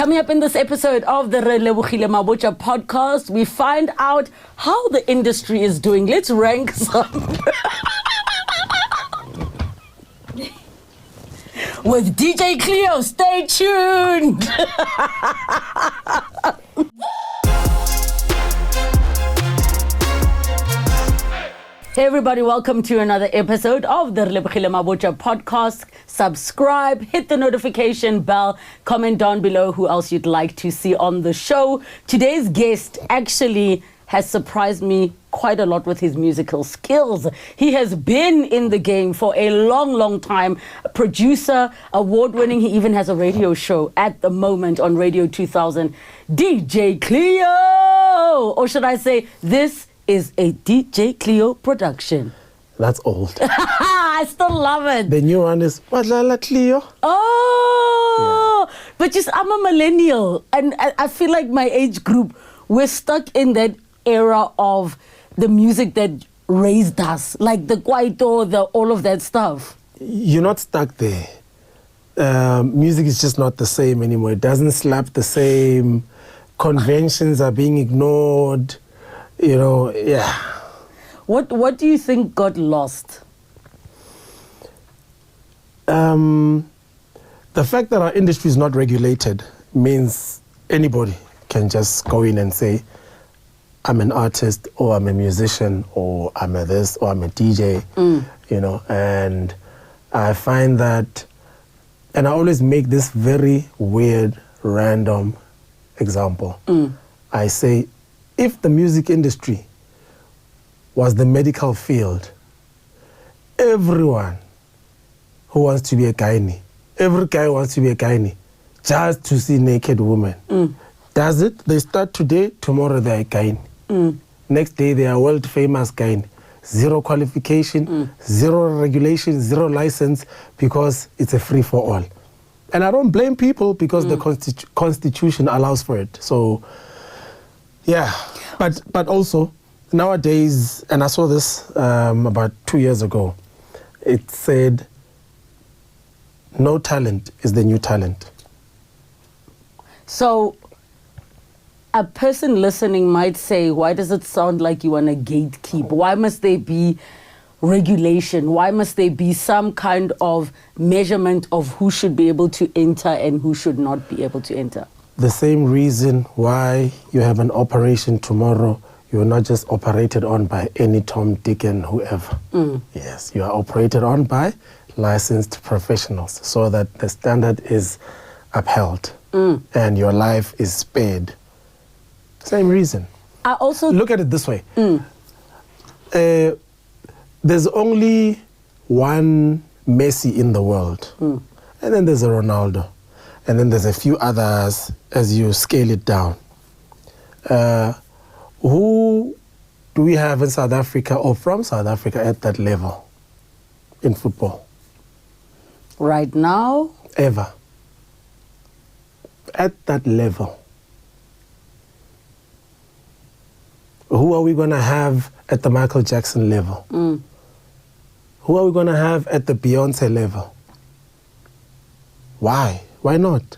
Coming up in this episode of the Relebogile Mabotja Podcast, we find out how the industry is doing. Let's rank some. With DJ Cleo, stay tuned. Hey everybody, welcome to another episode of the Relebogile Mabotja Podcast. Subscribe, hit the notification bell, comment down below who else you'd like to see on the show. Today's guest actually has surprised me quite a lot with his musical skills. He has been in the game for a long time. A producer, award-winning. He even has a radio show at the moment on Radio 2000. DJ Cleo! Or should I say, this is a DJ Cleo production. That's old. I still love it. The new one is Wadlala Cleo. Oh, yeah. But just I'm a millennial, and I feel like my age group, we're stuck in that era of the music that raised us, like the kwaito, all of that stuff. You're not stuck there. Music is just not the same anymore. It doesn't slap the same. Conventions are being ignored. You know, yeah. What do you think got lost? The fact that our industry is not regulated means anybody can just go in and say, I'm an artist, or I'm a musician, or I'm a this, or I'm a DJ, you know. And I find that, and I always make this very weird, random example. I say, if the music industry was the medical field, everyone who wants to be a gynae, every guy wants to be a gynae, just to see naked women. Does it? They start today, tomorrow they're a gynae. Next day they are world famous gynae. Zero qualification, zero regulation, zero license, because it's a free for all. And I don't blame people because the constitution allows for it. So, yeah, but also nowadays, and I saw this about 2 years ago, it said, no talent is the new talent. So a person listening might say, why does it sound like you want to gatekeep? Why must there be regulation? Why must there be some kind of measurement of who should be able to enter and who should not be able to enter? The same reason why you have an operation tomorrow, you're not just operated on by any Tom, Dick, and whoever. Yes, you are operated on by licensed professionals so that the standard is upheld and your life is spared. Same reason. I also look at it this way. There's only one Messi in the world, and then there's a Ronaldo. And then there's a few others as you scale it down. Who do we have in South Africa or from South Africa at that level in football? Right now? Ever. At that level. Who are we going to have at the Michael Jackson level? Who are we going to have at the Beyonce level? Why? Why not?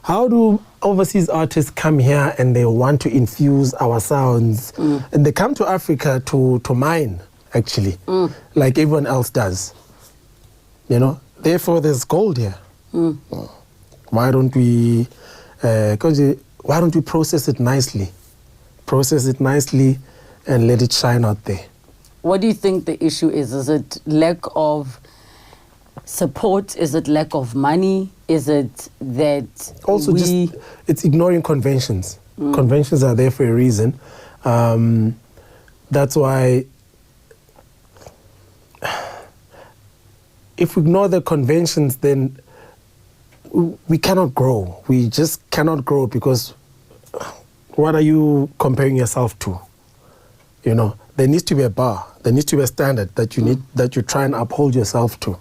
How do overseas artists come here and they want to infuse our sounds? And they come to Africa to mine, actually, like everyone else does. You know, therefore there's gold here. Why don't we process it nicely? Process it nicely and let it shine out there. What do you think the issue is? Is it lack of support? Is it lack of money? Is it that also it's ignoring conventions? Conventions are there for a reason. That's why if we ignore the conventions, then we cannot grow. We just cannot grow because what are you comparing yourself to? You know, there needs to be a bar. There needs to be a standard that you need, that you try and uphold yourself to.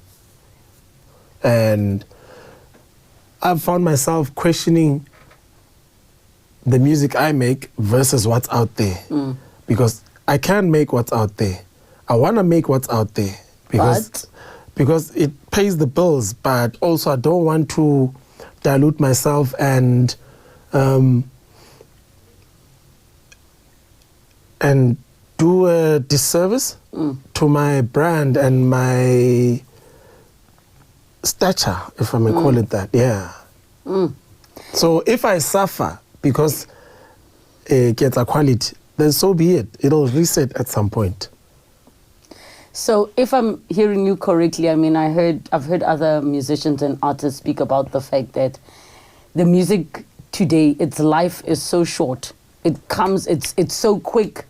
And I've found myself questioning the music I make versus what's out there. Because I can't make what's out there. I want to make what's out there because it pays the bills, but also I don't want to dilute myself and do a disservice to my brand and my stature, if I may call it that. Yeah. So if I suffer because it gets a quality, then so be it. It'll reset at some point. So if I'm hearing you correctly, I mean, I've heard other musicians and artists speak about the fact that the music today, its life is so short. It's so quick.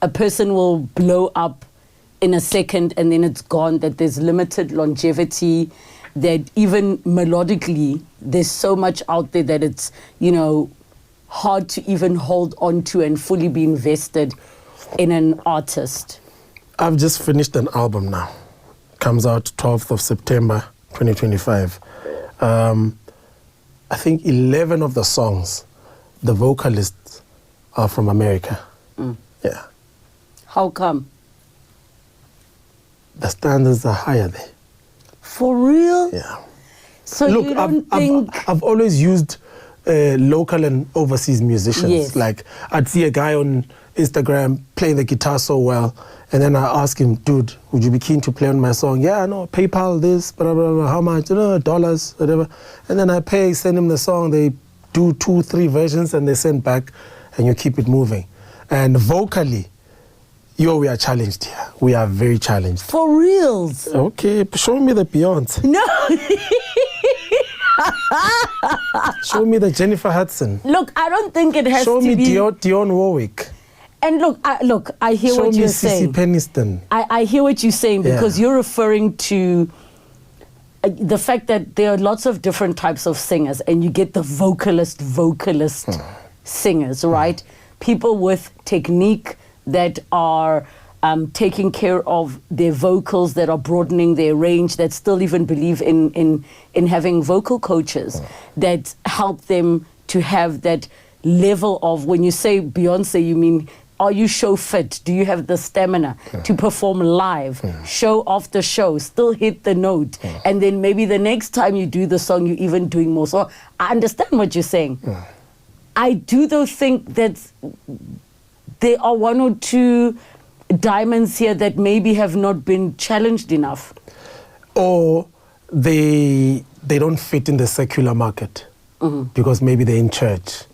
A person will blow up in a second and then it's gone, that there's limited longevity, that even melodically, there's so much out there that it's, hard to even hold on to and fully be invested in an artist. I've just finished an album now. Comes out 12th of September, 2025. I think 11 of the songs, the vocalists are from America. Yeah. How come? The standards are higher there. For real? Yeah. So look, you don't think... I've always used local and overseas musicians. Yes. Like, I'd see a guy on Instagram play the guitar so well, and then I ask him, dude, would you be keen to play on my song? Yeah, no, PayPal, this, blah, blah, blah, how much? Dollars, whatever. And then I send him the song, they do 2-3 versions, and they send back, and you keep it moving. And vocally, we are challenged here. We are very challenged. For reals? Okay, show me the Beyonce. No. Show me the Jennifer Hudson. Look, I don't think it has to be... Show me Dionne Warwick. And look, I hear what you're saying. Show me Cissy Peniston. I hear what you're saying because you're referring to the fact that there are lots of different types of singers and you get the vocalist singers, right? People with technique that are taking care of their vocals, that are broadening their range, that still even believe in having vocal coaches that help them to have that level of, when you say Beyonce, you mean, are you show fit? Do you have the stamina to perform live, show after show, still hit the note? And then maybe the next time you do the song, you're even doing more. So I understand what you're saying. I do, though, think that there are one or two diamonds here that maybe have not been challenged enough. Or they don't fit in the secular market because maybe they're in church.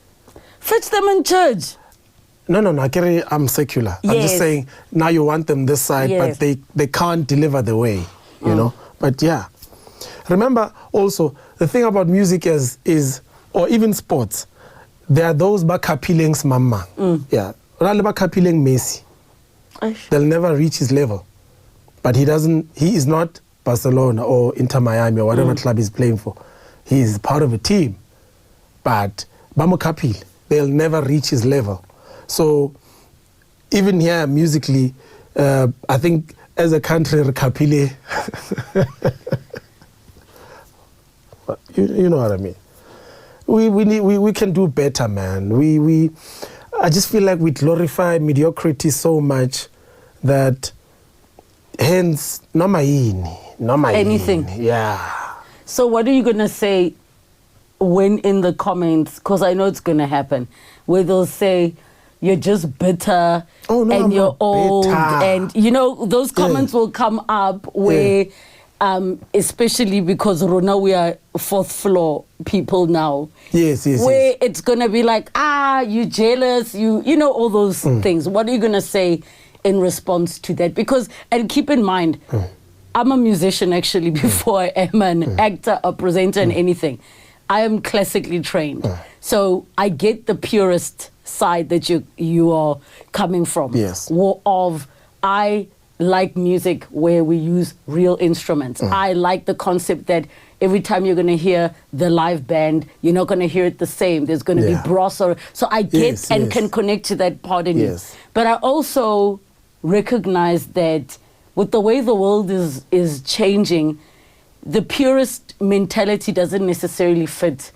Fits them in church. No, I'm secular. Yes. I'm just saying, now you want them this side, but they can't deliver the way, you know. But yeah. Remember also, the thing about music is or even sports, there are those bakapilings mama. Yeah. Bakapileng Messi. They'll never reach his level. But he is not Barcelona or Inter Miami or whatever club he's playing for. He is part of a team. But Bamo Kapil, they'll never reach his level. So even here musically, I think as a country, Kapile, you know what I mean. We can do better, man. I just feel like we glorify mediocrity so much that hence anything. Yeah. So what are you gonna say when in the comments? Because I know it's gonna happen, where they'll say you're just bitter and you're old, and those comments will come up where. Especially because Rona, we are fourth floor people now. Yes. Where it's gonna be like, you jealous, you all those things. What are you gonna say in response to that? Because, and keep in mind, I'm a musician actually before I am an actor, a presenter, and anything. I am classically trained, so I get the purist side that you are coming from. Yes. I like music where we use real instruments. I like the concept that every time you're going to hear the live band, you're not going to hear it the same. There's going to be brass. So I get can connect to that part in you. But I also recognize that with the way the world is changing, the purist mentality doesn't necessarily fit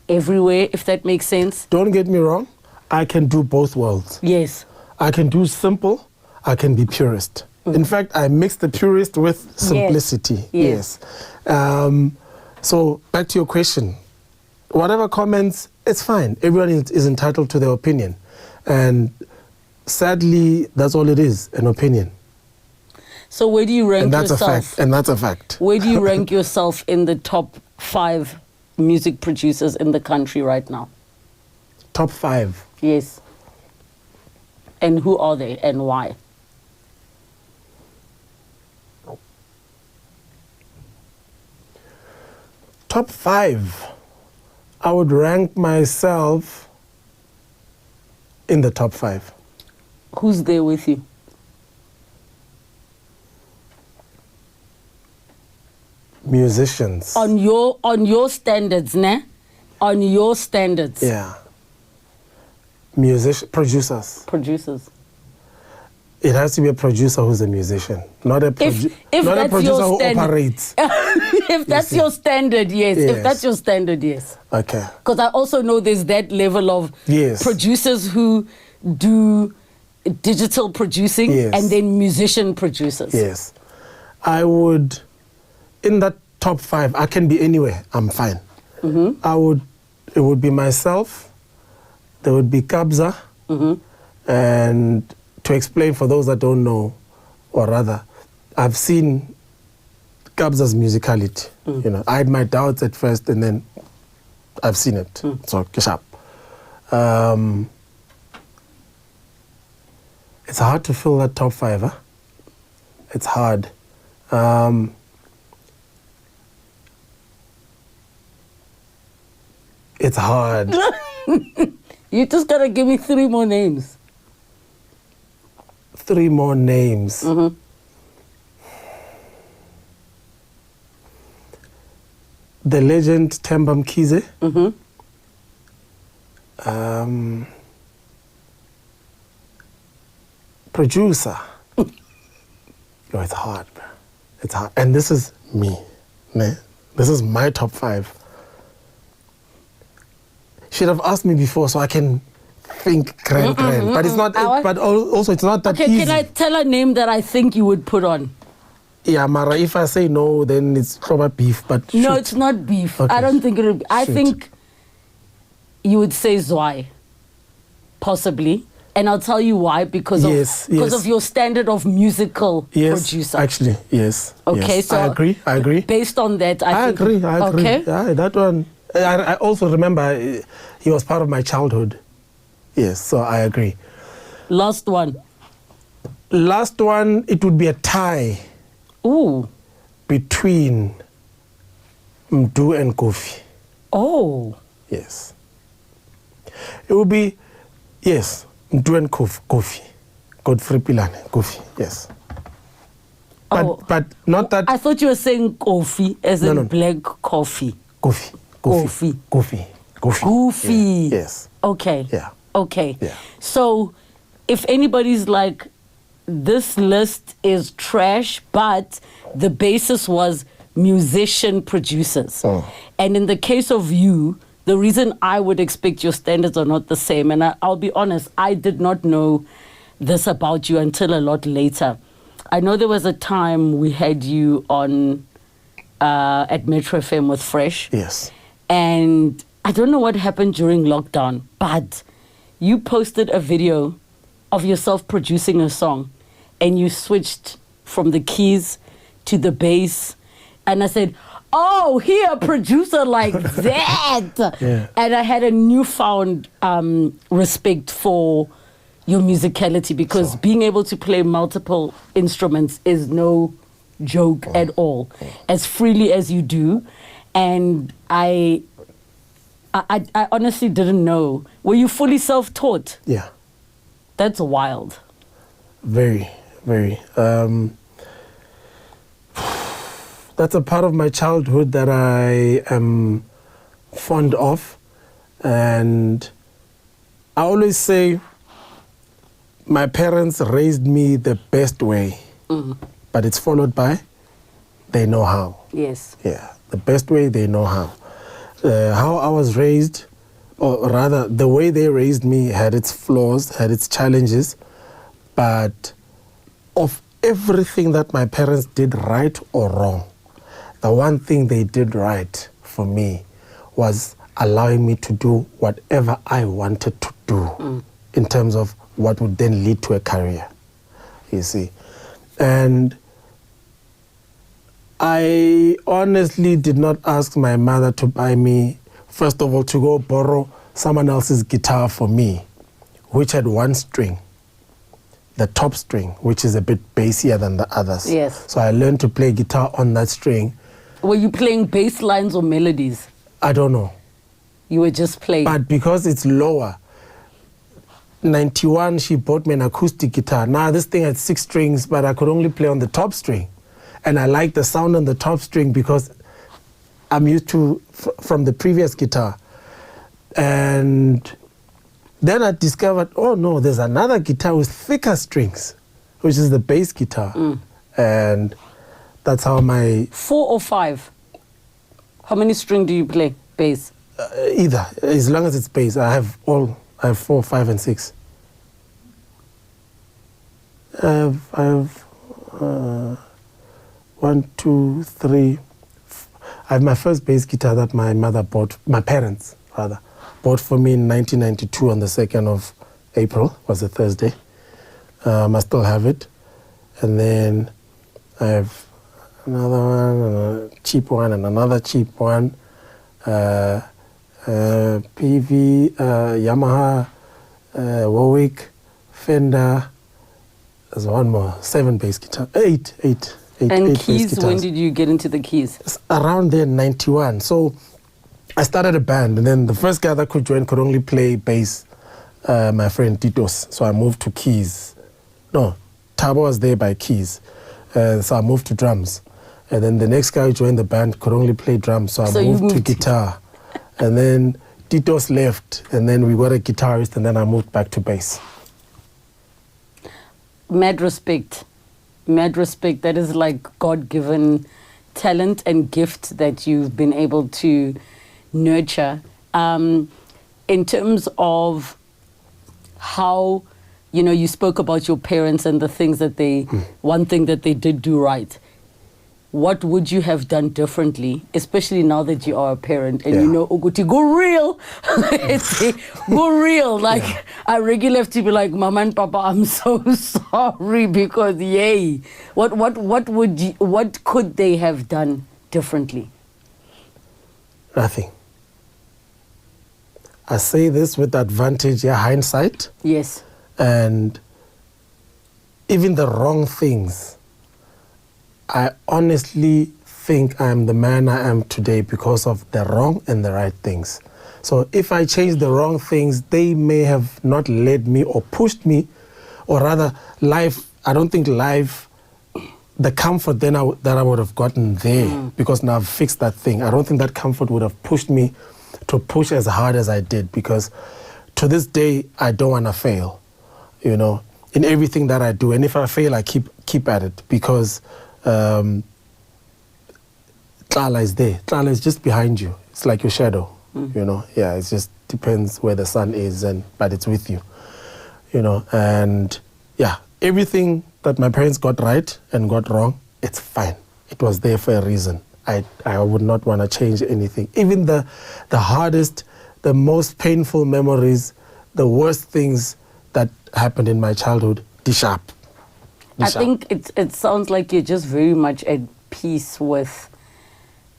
everywhere, if that makes sense. Don't get me wrong. I can do both worlds. Yes. I can do simple. I can be purist. In fact, I mix the purist with simplicity. Yes. So back to your question. whatever comments, it's fine. Everyone is entitled to their opinion. And sadly, that's all it is, an opinion. So where do you rank yourself? And that's a fact. Where do you rank yourself in the top 5 music producers in the country right now? Top 5? Yes. And who are they and why? Top 5. I would rank myself in the top 5. Who's there with you? Musicians. On your standards, ne? On your standards. Yeah. Producers. Producers. It has to be a producer who's a musician, not a producer who operates. If that's your standard, yes. If that's your standard, yes. Okay. Because I also know there's that level of producers who do digital producing and then musician producers. Yes. I would, in that top 5, I can be anywhere. I'm fine. Mm-hmm. It would be myself. There would be Kabza. Mm-hmm. And to explain for those that don't know, or rather, I've seen Kabza's musicality. You know, I had my doubts at first, and then I've seen it. So, Kishap. It's hard to fill that top 5, huh? It's hard. It's hard. You just gotta give me 3 more names. 3 more names. Mm-hmm. The legend Themba Mkhize. Mm-hmm. Producer. No, it's hard, bro. It's hard. And this is me. Ne? This is my top 5. Should have asked me before so I can think grand. But it's not, but also it's not that easy. Can I tell a name that I think you would put on? Yeah, Mara, if I say no, then it's probably beef, but no, it's not beef. Okay. I don't think it would be. I think you would say Zwei, possibly. And I'll tell you why, because of your standard of musical producer. Actually, yes. Okay, yes. so I agree. Based on that, I think... I agree. Okay. Yeah, that one. I also remember he was part of my childhood. Yes, so I agree. Last one, it would be a tie. Ooh. Between Mdu and Kofi. Oh. Yes. It would be, yes, Mdu and Kofi. Godfrey Pilane, Kofi, yes. But not that... I thought you were saying coffee as in black coffee. Kofi. Yes. Okay. Yeah. Okay. Yeah. So if anybody's like, this list is trash, but the basis was musician producers. Oh. And in the case of you, the reason I would expect your standards are not the same, and I'll be honest, I did not know this about you until a lot later. I know there was a time we had you on at Metro FM with Fresh. Yes. And I don't know what happened during lockdown, but you posted a video of yourself producing a song, and you switched from the keys to the bass. And I said, oh, here, a producer like that. Yeah. And I had a newfound respect for your musicality, because being able to play multiple instruments is no joke at all, as freely as you do. And I honestly didn't know. Were you fully self-taught? Yeah. That's wild. Very, very. That's a part of my childhood that I am fond of. And I always say my parents raised me the best way, but it's followed by they know how. Yes. Yeah, the best way, they know how. How I was raised, or rather the way they raised me, had its flaws, had its challenges, but of everything that my parents did right or wrong, the one thing they did right for me was allowing me to do whatever I wanted to do in terms of what would then lead to a career, you see. And I honestly did not ask my mother to buy me, first of all, to go borrow someone else's guitar for me, which had one string, the top string, which is a bit bassier than the others. Yes. So I learned to play guitar on that string. Were you playing bass lines or melodies? I don't know. You were just playing. But because it's lower, 91, she bought me an acoustic guitar. Now this thing had 6 strings, but I could only play on the top string. And I like the sound on the top string because I'm used to from the previous guitar. And then I discovered, oh no, there's another guitar with thicker strings, which is the bass guitar. And that's how my... 4 or 5? How many string do you play, bass? Either, as long as it's bass. I have 4, 5, and 6. I have 1, 2, 3. I have my first bass guitar that my mother bought, my parents rather, bought for me in 1992 on the 2nd of April, was a Thursday. I still have it. And then I have another one, a cheap one, and another cheap one. PV, Yamaha, Warwick, Fender. There's one more, 7 bass guitar, 8 And bass keys, guitars. when did you get into the keys? It's around there, 91. So I started a band, and then the first guy that could join could only play bass, my friend Titos. So I moved to keys. No, Tabo was there by keys. So I moved to drums. And then the next guy who joined the band could only play drums, so I moved to guitar. And then Titos left, and then we got a guitarist, and then I moved back to bass. Mad respect. That is like God-given talent and gift that you've been able to nurture. In terms of how, you spoke about your parents and the things that one thing that they did do right. What would you have done differently, especially now that you are a parent and Uguti, go real. Go real. Like, I regularly have to be like, Mama and Papa, I'm so sorry because what could they have done differently? Nothing. I say this with advantage, hindsight. Yes. And even the wrong things, I honestly think I'm the man I am today because of the wrong and the right things. So if I change the wrong things, they may have not led me or pushed me, or rather life, I don't think life, the comfort then that I would have gotten there, because now I've fixed that thing. I don't think that comfort would have pushed me to push as hard as I did, because to this day, I don't want to fail, in everything that I do. And if I fail, I keep at it, because Tlala is there. Tlala is just behind you. It's like your shadow, it just depends where the sun is, but it's with you, and everything that my parents got right and got wrong, it's fine. It was there for a reason. I would not want to change anything. Even the hardest, the most painful memories, the worst things that happened in my childhood, D-sharp. I think it sounds like you're just very much at peace with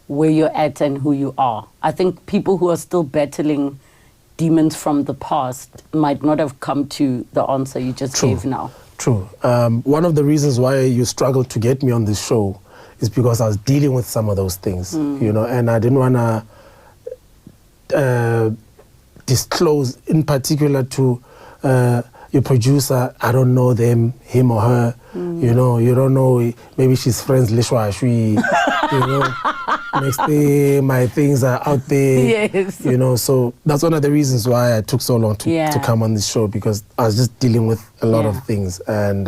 where you're at and who you are. I think people who are still battling demons from the past might not have come to the answer you just gave now. True. One of the reasons why you struggled to get me on this show is because I was dealing with some of those things, and I didn't want to disclose in particular to your producer. I don't know them, him or her. You don't know, maybe she's friends, Lishwa, next day my things are out there. Yes. So that's one of the reasons why I took so long to come on this show, because I was just dealing with a lot of things. And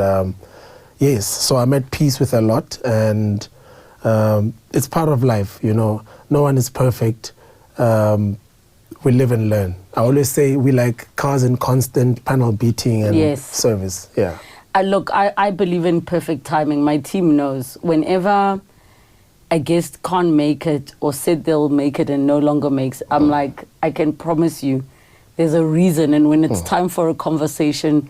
yes, so I'm at peace with a lot, and it's part of life, No one is perfect. We live and learn. I always say we like cars in constant panel beating and service. Look, I believe in perfect timing. My team knows whenever a guest can't make it or said they'll make it and no longer makes, I'm like, I can promise you there's a reason. And when it's time for a conversation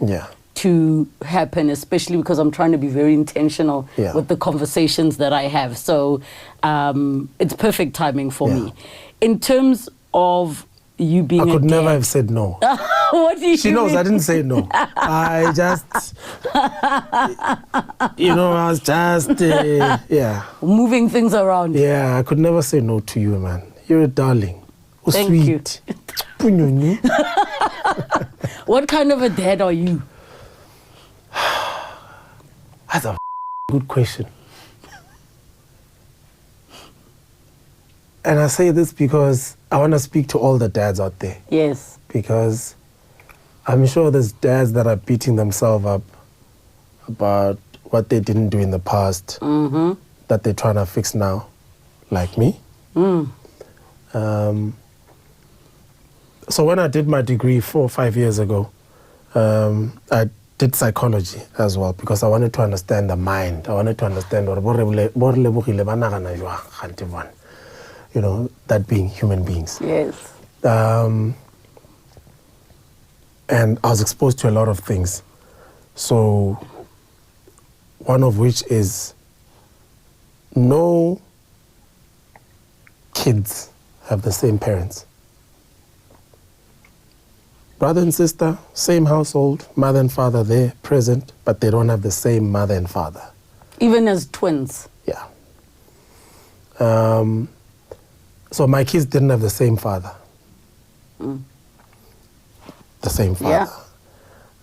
to happen, especially because I'm trying to be very intentional with the conversations that I have. So it's perfect timing for me. In terms of you being I could never have said no. What do you She knows mean? I didn't say no. I just, I was just, moving things around. Yeah, I could never say no to you, man. You're a darling. Thank sweet. you. What kind of a dad are you? That's a good question. And I say this because I want to speak to all the dads out there. Yes. Because I'm sure there's dads that are beating themselves up about what they didn't do in the past that they're trying to fix now, like me. So when I did my degree 4 or 5 years ago, I did psychology as well because I wanted to understand the mind. I wanted to understand that being human beings. Yes. And I was exposed to a lot of things. So one of which is no kids have the same parents. Brother and sister, same household, mother and father there, present, but they don't have the same mother and father. Even as twins? Yeah. So my kids didn't have the same father. The same father.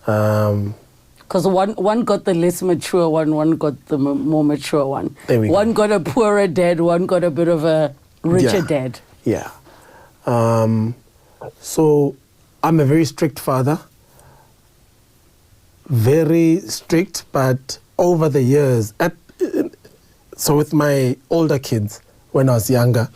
Yeah. Because one got the less mature one got the more mature one. There we go. One got a poorer dad, one got a bit of a richer dad. Yeah. So I'm a very strict father. Very strict, but over the years, so with my older kids, when I was younger,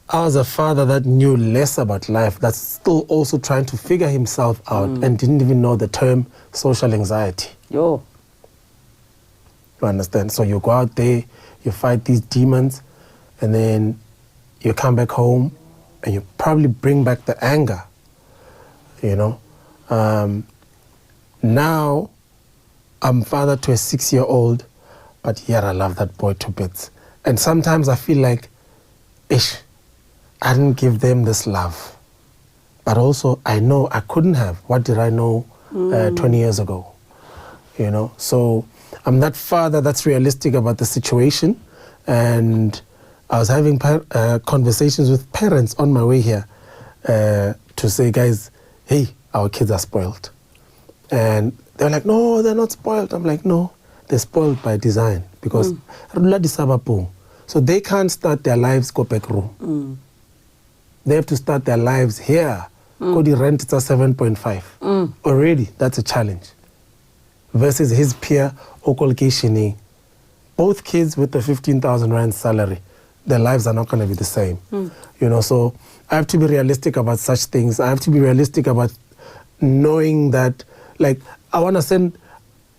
I was a father that knew less about life, that's still also trying to figure himself out and didn't even know the term social anxiety. Yo. You understand? So you go out there, you fight these demons, and then you come back home and you probably bring back the anger, Now, I'm father to a 6-year-old, but yet I love that boy to bits. And sometimes I feel like, I didn't give them this love. But also, I know I couldn't have. What did I know 20 years ago? So I'm that father that's realistic about the situation. And I was having conversations with parents on my way here to say, guys, hey, our kids are spoiled. And they're like, no, they're not spoiled. I'm like, no, they're spoiled by design because so they can't start their lives go back room. They have to start their lives here. Go the rent it's a 7.5. Already, that's a challenge. Versus his peer, Okolkishini. Both kids with the 15,000 rand salary, their lives are not going to be the same. So I have to be realistic about such things. I have to be realistic about knowing that, like, I want to send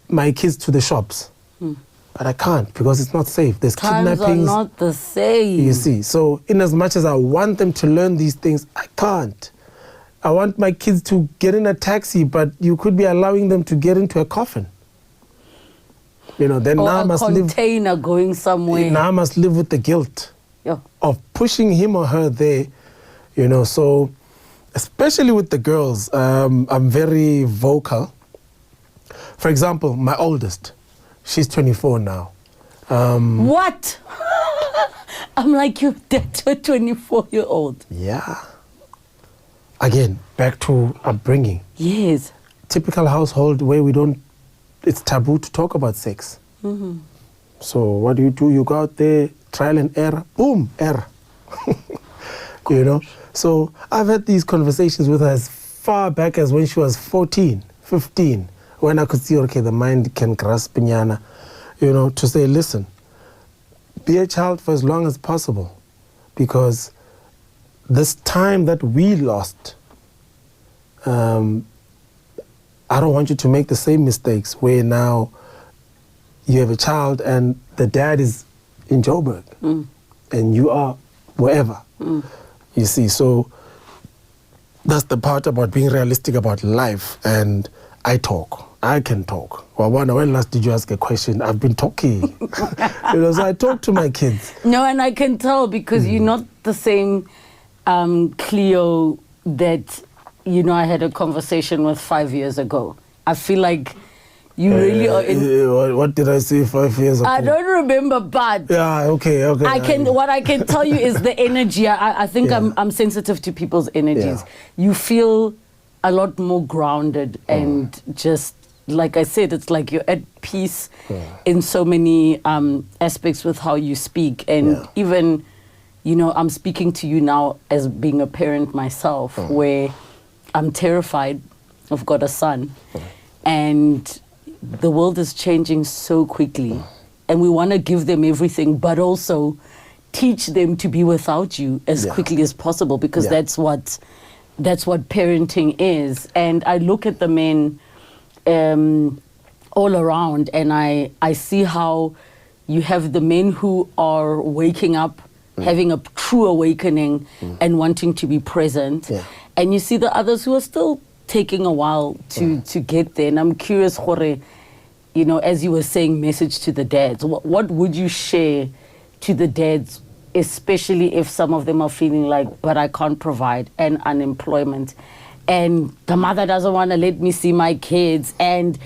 my kids to the shops. But I can't because it's not safe. There's Times kidnappings. are not the same. You see, so in as much as I want them to learn these things, I can't. I want my kids to get in a taxi, but you could be allowing them to get into a coffin. Then or now I must container going somewhere. Now I must live with the guilt of pushing him or her there. So especially with the girls, I'm very vocal. For example, my oldest, she's 24 now. What? I'm like, you're dead to a 24-year-old. Yeah. Again, back to upbringing. Yes. Typical household where it's taboo to talk about sex. So what do? You go out there, trial and error, boom, error. So I've had these conversations with her as far back as when she was 14, 15, when I could see, okay, the mind can grasp piñana, to say, listen, be a child for as long as possible because this time that we lost, I don't want you to make the same mistakes where now you have a child and the dad is in Joburg and you are wherever. You see, so that's the part about being realistic about life. And I can talk. Well, when last did you ask a question? I've been talking. So I talk to my kids. No, and I can tell because you're not the same Cleo that, I had a conversation with 5 years ago. I feel like you really are what did I say 5 years ago? I don't remember, but yeah, okay. What I can tell you is the energy. I think I'm sensitive to people's energies. Yeah. You feel a lot more grounded and just, like I said, it's like you're at peace in so many aspects with how you speak. And even, I'm speaking to you now as being a parent myself, where I'm terrified. I've got a son. And the world is changing so quickly. And we want to give them everything, but also teach them to be without you as quickly as possible, because that's what parenting is. And I look at the men all around, and I see how you have the men who are waking up, having a true awakening and wanting to be present. And you see the others who are still taking a while to get there. And I'm curious, Jorge, as you were saying, message to the dads, what would you share to the dads, especially if some of them are feeling like, but I can't provide, and unemployment, and the mother doesn't want to let me see my kids, and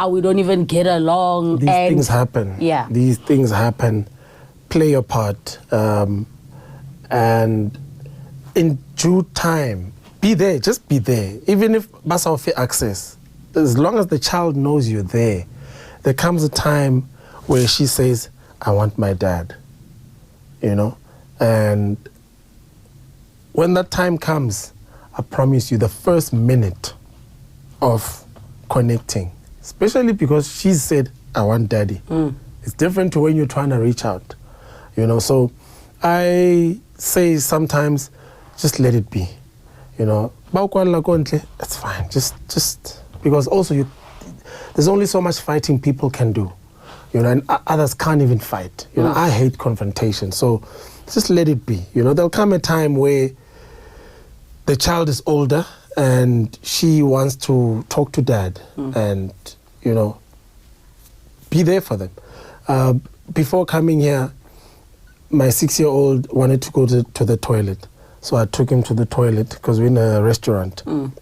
we don't even get along. These things happen. Yeah. These things happen. Play your part. And in due time, be there. Just be there. Even if Basaofi access, as long as the child knows you're there, there comes a time where she says, I want my dad. And when that time comes, I promise you, the first minute of connecting, especially because she said, I want daddy. It's different to when you're trying to reach out, So I say sometimes, just let it be, It's fine. Just because also there's only so much fighting people can do, and others can't even fight. I hate confrontation, so just let it be. There'll come a time where the child is older and she wants to talk to dad and, be there for them. Before coming here, my 6-year-old wanted to go to the toilet. So I took him to the toilet because we're in a restaurant. And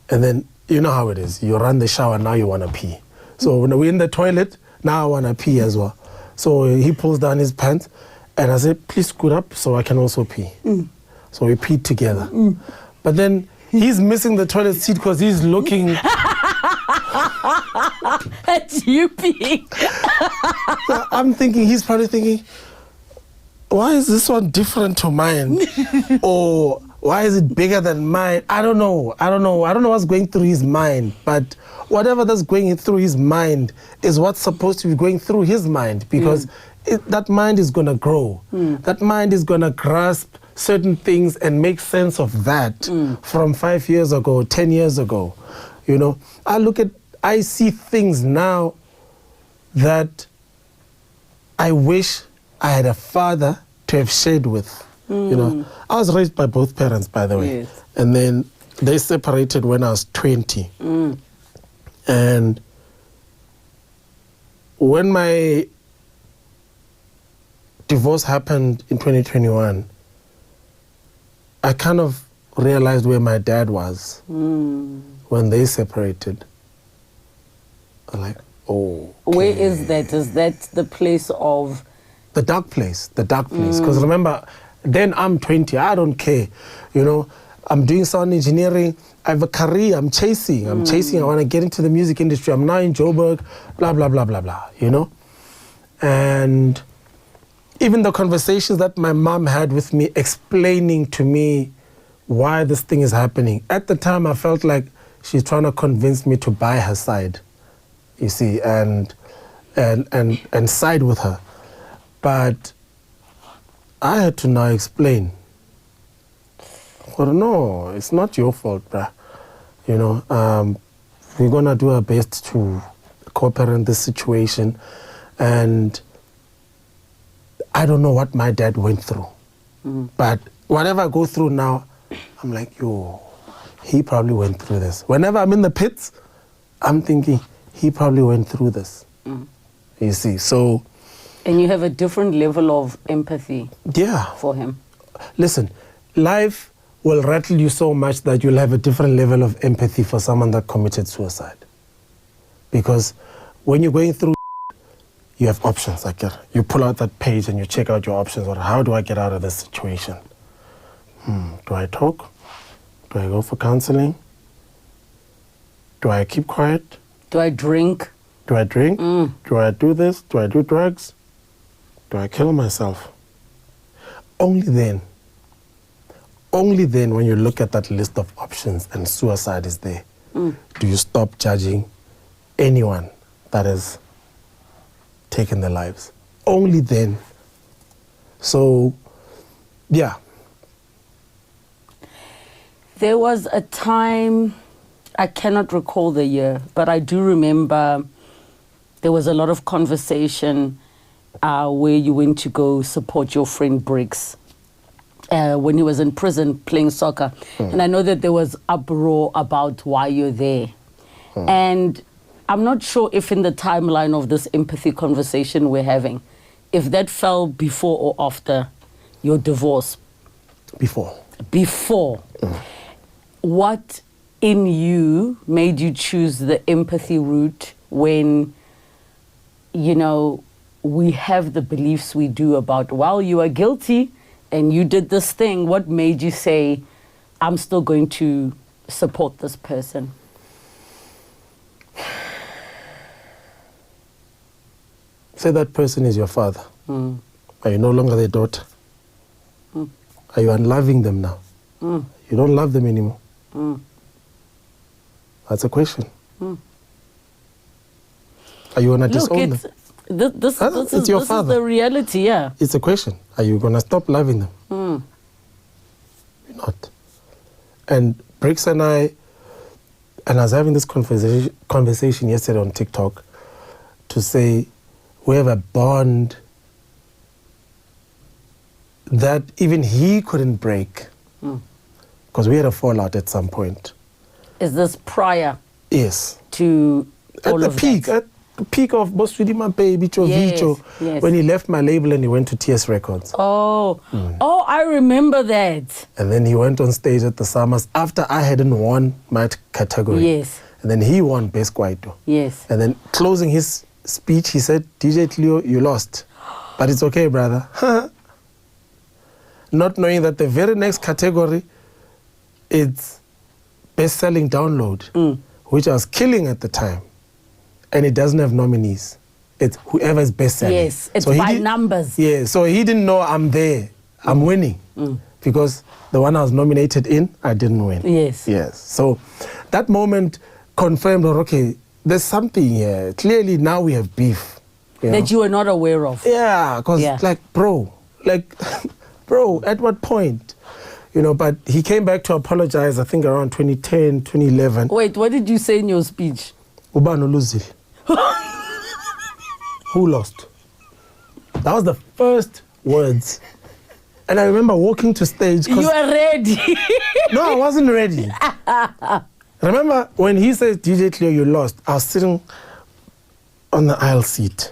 then, you know how it is. You run the shower, now you want to pee. So when we're in the toilet, now I want to pee as well. So he pulls down his pants and I said, please scoot up so I can also pee. So we peed together. But then he's missing the toilet seat because he's looking at you peeing. So I'm thinking, he's probably thinking, why is this one different to mine? Or why is it bigger than mine? I don't know what's going through his mind. But whatever that's going through his mind is what's supposed to be going through his mind, because that mind is going to grow. That mind is going to grasp certain things and make sense of that from 5 years ago, 10 years ago. I see things now that I wish I had a father to have shared with. I was raised by both parents, by the way. Yes. And then they separated when I was 20. And when my divorce happened in 2021, I kind of realized where my dad was when they separated. I'm like, oh. Okay. Where is that? Is that the place of... The dark place. Because remember, then I'm 20, I don't care. I'm doing sound engineering, I have a career, I'm chasing, I want to get into the music industry, I'm now in Joburg, blah, blah, blah, blah, blah, And even the conversations that my mom had with me, explaining to me why this thing is happening, at the time I felt like she's trying to convince me to buy her side, you see, and side with her. But I had to now explain, well, no, it's not your fault, bruh. We're going to do our best to cooperate in this situation. And I don't know what my dad went through. But whatever I go through now, I'm like, yo, he probably went through this. Whenever I'm in the pits, I'm thinking, he probably went through this. You see, so... And you have a different level of empathy for him. Listen, life will rattle you so much that you'll have a different level of empathy for someone that committed suicide. Because when you're going through, you have options. Like you pull out that page and you check out your options. Or how do I get out of this situation? Do I talk? Do I go for counseling? Do I keep quiet? Do I drink? Do I drink? Do I do this? Do I do drugs? Do I kill myself? Only then when you look at that list of options and suicide is there, do you stop judging anyone that has taken their lives. Only then. So, yeah. There was a time, I cannot recall the year, but I do remember there was a lot of conversation where you went to go support your friend Brickz when he was in prison playing soccer. And I know that there was uproar about why you're there. And I'm not sure if in the timeline of this empathy conversation we're having, if that fell before or after your divorce. Before. What in you made you choose the empathy route when, you know, we have the beliefs we do about, well, you are guilty and you did this thing. What made you say, I'm still going to support this person? Say that person is your father. Are you no longer their daughter? Are you unloving them now? You don't love them anymore. That's a question. Are you going to disown them? This is the reality, yeah. It's a question. Are you going to stop loving them? You're not. And Brickz and I was having this conversation yesterday on TikTok to say we have a bond that even he couldn't break because we had a fallout at some point. Is this prior? Yes. To all of that? At the peak of Boswidi My Baby, Chovicho, when he left my label and he went to TS Records. Oh, I remember that. And then he went on stage at the Summers after I hadn't won my category. Yes. And then he won Best Kwaito. Yes. And then closing his speech, he said, DJ Cleo, you lost. But it's okay, brother. Not knowing that the very next category, it's best-selling download, which I was killing at the time. And it doesn't have nominees. It's whoever is best-selling. Yes, it's by numbers. Yeah, so he didn't know I'm there. I'm winning. Because the one I was nominated in, I didn't win. Yes. Yes. So that moment confirmed, okay, there's something here. Clearly now we have beef. That you were not aware of. Yeah, because bro, at what point? You know, but he came back to apologize, I think around 2010, 2011. Wait, what did you say in your speech? Ubano luzile. Who lost? That was the first words. And I remember walking to stage. You were ready. No, I wasn't ready. Remember when he says, DJ Cleo, you lost, I was sitting on the aisle seat.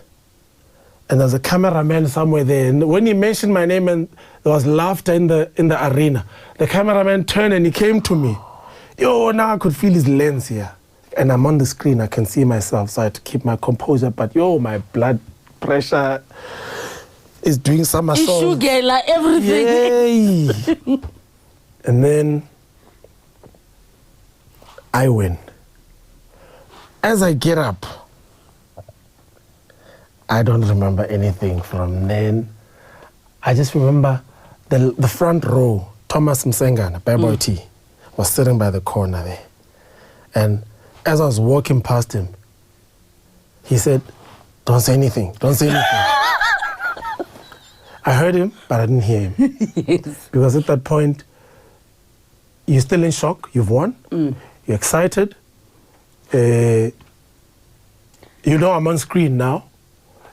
And there's a cameraman somewhere there. And when he mentioned my name and there was laughter in the arena, the cameraman turned and he came to me. Yo, now I could feel his lens here. And I'm on the screen, I can see myself, so I had to keep my composure. But my blood pressure is doing some assault. Sugar, like everything. Yay. And then I win. As I get up, I don't remember anything from then. I just remember the front row, Thomas Msengana, Bad Boy T, was sitting by the corner there. And as I was walking past him, he said, don't say anything, don't say anything. I heard him, but I didn't hear him. Yes. Because at that point, you're still in shock, you've won, you're excited. You know I'm on screen now.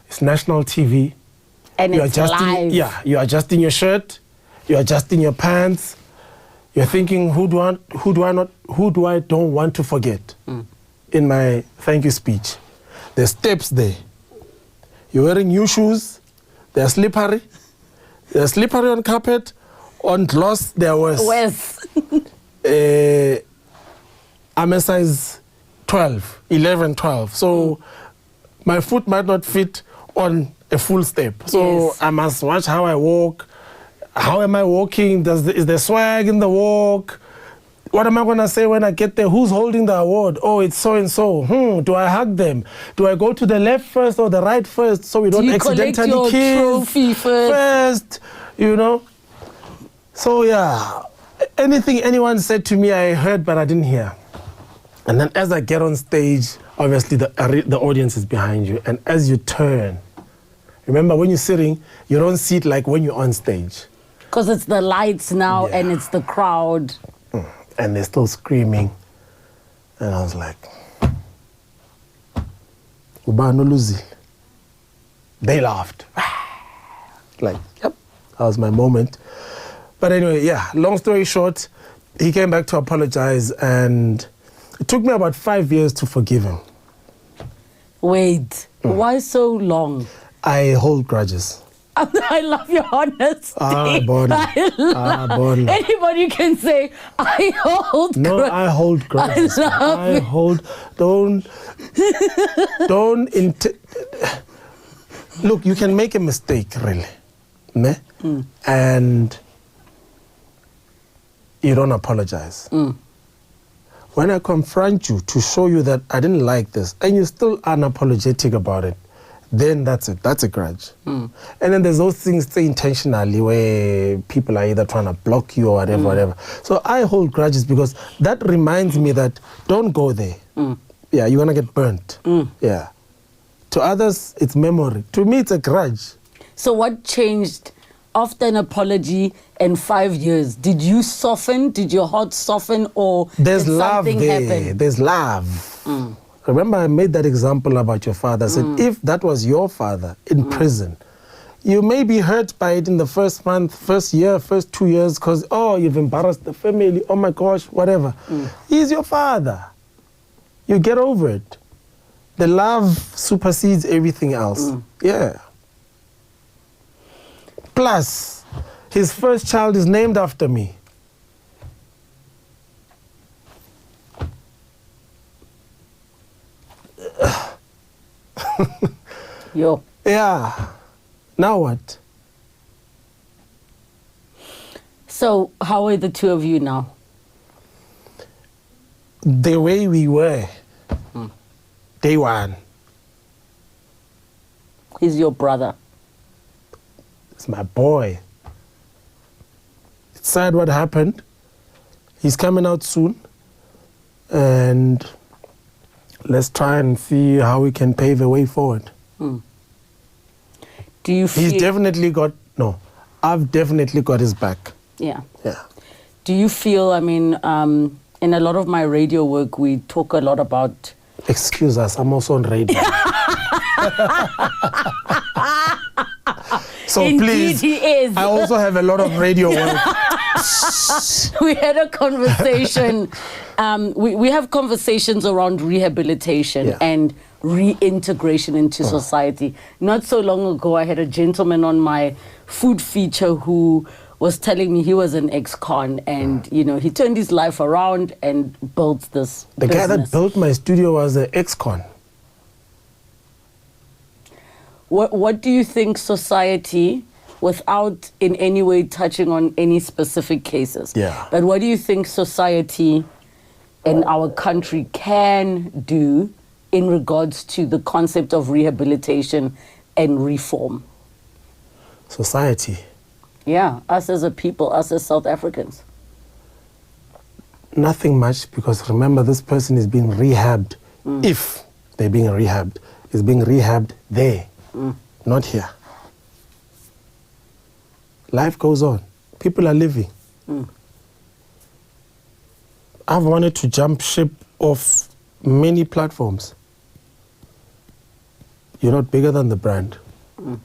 It's national TV. And you're it's adjusting, live. yeah, you're adjusting your shirt, you're adjusting your pants, you're thinking, who do I don't want to forget in my thank you speech. There's steps there. You're wearing new shoes, they're slippery. They're slippery on carpet, on gloss, they're worse. I'm a size 12, 11, 12. So my foot might not fit on a full step. So Yes. I must watch how I walk. How am I walking? Is there swag in the walk? What am I going to say when I get there? Who's holding the award? Oh, it's so-and-so. Do I hug them? Do I go to the left first or the right first so we don't accidentally collect your kiss? trophy first? You know? So, yeah, anything anyone said to me, I heard, but I didn't hear. And then as I get on stage, obviously the audience is behind you. And as you turn, remember when you're sitting, you don't sit like when you're on stage. Because it's the lights now Yeah. and it's the crowd. And they're still screaming. And I was like, Ubano Luzil. They laughed. Like, yep, that was my moment. But anyway, yeah, long story short, he came back to apologize, and it took me about 5 years to forgive him. Wait, why so long? I hold grudges. I love your honesty. Bonnie. Bonnie. Anybody can say, I hold No, grudge. I hold grudges. I love it. Look, you can make a mistake, really. Ne? And you don't apologize. When I confront you to show you that I didn't like this, and you're still unapologetic about it, then that's it. That's a grudge. And then there's those things say intentionally where people are either trying to block you or whatever, whatever. So I hold grudges because that reminds me that don't go there. Yeah, you're going to get burnt. Yeah. To others, it's memory. To me, it's a grudge. So what changed after an apology and 5 years? Did you soften? Did your heart soften? Or There's did love something there. happen? There's love. Remember, I made that example about your father. I said, if that was your father in prison, you may be hurt by it in the first month, first year, first 2 years, because, oh, you've embarrassed the family, oh my gosh, whatever. He's your father. You get over it. The love supersedes everything else. Yeah. Plus, his first child is named after me. Yo. Yeah. Now what? So how are the two of you now? The way we were. Day one. He's your brother. It's my boy. It's sad what happened. He's coming out soon. And let's try and see how we can pave a way forward. Do you feel... I've definitely got his back. Yeah. Yeah. Do you feel, I mean, in a lot of my radio work, we talk a lot about... Excuse us, I'm also on radio. So Indeed please, he is. I also have a lot of radio work. We had a conversation. We have conversations around rehabilitation and reintegration into society. Not so long ago, I had a gentleman on my food feature who was telling me he was an ex-con and, you know, he turned his life around and built this The business. guy that built my studio was an ex-con. What do you think society, without in any way touching on any specific cases, but what do you think society in our country can do in regards to the concept of rehabilitation and reform? Society. Yeah, us as a people, us as South Africans. Nothing much, because remember, this person is being rehabbed. If they're being rehabbed, is being rehabbed there, not here. Life goes on. People are living. I've wanted to jump ship off many platforms. You're not bigger than the brand.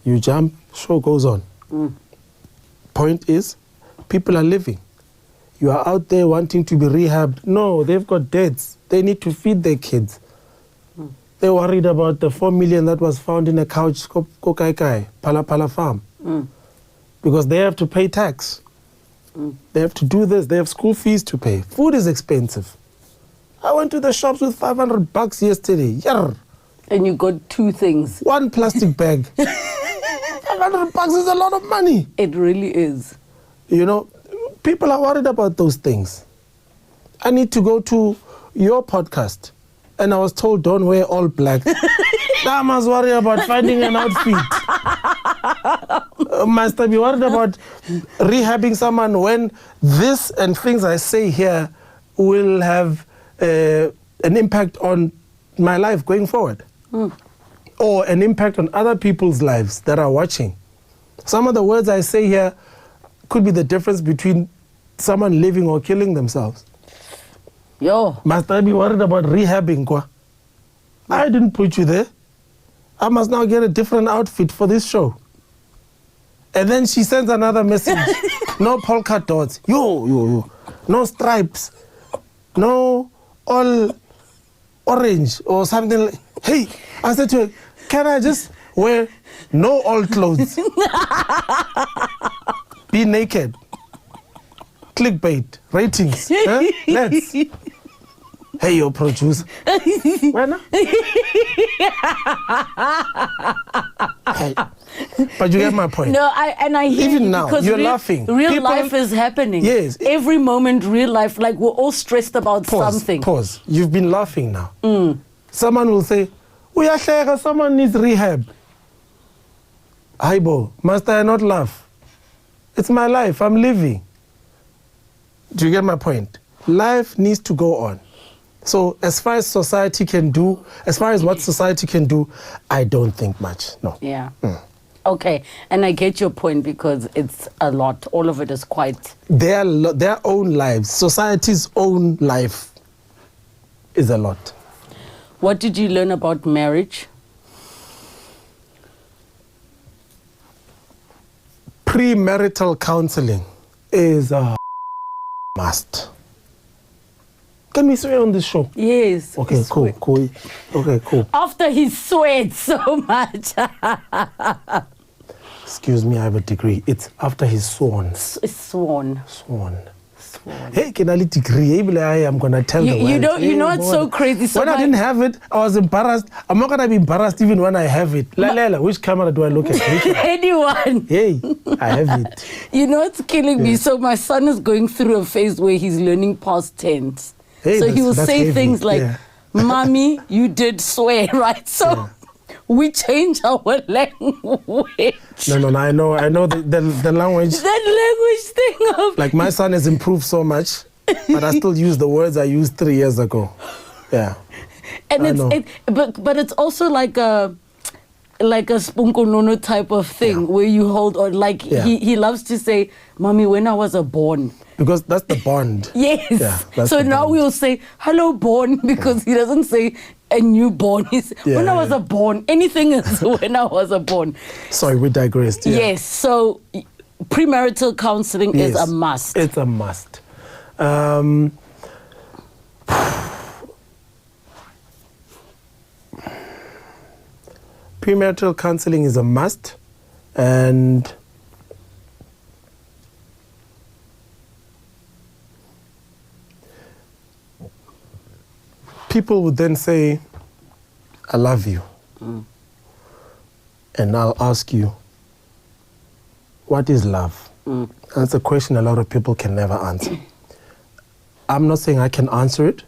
You jump, show goes on. Point is, people are living. You are out there wanting to be rehabbed. No, they've got debts. They need to feed their kids. They're worried about the 4 million that was found in a couch, Kokaikai, Pala farm. Because they have to pay tax. They have to do this. They have school fees to pay. Food is expensive. I went to the shops with $500 yesterday. Yarr. And you got 2 things. 1 plastic bag. $500 is a lot of money. It really is. You know, people are worried about those things. I need to go to your podcast, and I was told don't wear all black. Now I must worry about finding an outfit. Must I be worried about rehabbing someone when this and things I say here will have an impact on my life going forward? Or an impact on other people's lives that are watching? Some of the words I say here could be the difference between someone living or killing themselves. Yo. Must I be worried about rehabbing, Kwa? I didn't put you there. I must now get a different outfit for this show. And then she sends another message. No polka dots. Yo. No stripes. No all orange or something like. Hey, I said to her, can I just wear no all clothes? Be naked. Clickbait. Ratings. Huh? Let's. Hey, your producer. Why not? Hey. But you get my point. No, I hear even you now, because you're laughing. Real People, life is happening. Yes. Every moment, real life, like we're all stressed about something. Pause. You've been laughing now. Someone will say, "Uyahleka, someone needs rehab." Aibo, must I not laugh? It's my life. I'm living. Do you get my point? Life needs to go on. So as far as society can do, as far as what society can do, I don't think much. No. Yeah. Okay. And I get your point because it's a lot. All of it is quite... Their own lives, society's own life is a lot. What did you learn about marriage? Premarital counseling is a must. Can we swear on this show? Yes. Okay, cool. Okay, cool. After he sweat so much. Excuse me, I have a degree. It's after he's sworn. Sworn. Hey, can I degree? I'm gonna tell the world. You know what's so crazy? So when I didn't have it, I was embarrassed. I'm not gonna be embarrassed even when I have it. Lala, which camera do I look at? Anyone. Hey, I have it. You know it's killing me. So my son is going through a phase where he's learning past tense. Hey, so he will say heavy. things like, "Mommy, you did swear," right? So we change our language. No, I know the language. That language thing of... Like my son has improved so much, but I still use the words I used 3 years ago. Yeah. And but it's also like a spunkonono type of thing where you hold on. Like he loves to say, "Mommy, when I was born." Because that's the bond. Yes. Yeah, so now bond. we'll say, "Hello, born," because he doesn't say a newborn. He's when I was born. Anything is when I was born. Sorry, we digressed. Yeah. Yes. So premarital counseling is a must. It's a must. Premarital counseling is a must, and people would then say, "I love you." And I'll ask you, what is love? That's a question a lot of people can never answer. I'm not saying I can answer it.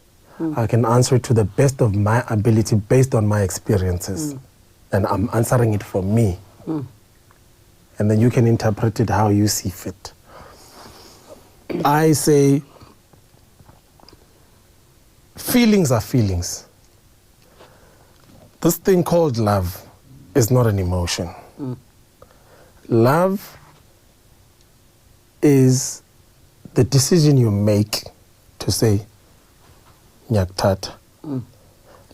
I can answer it to the best of my ability based on my experiences. And I'm answering it for me. And then you can interpret it how you see fit. I say, feelings are feelings. This thing called love is not an emotion. Love is the decision you make to say, Nyaktata.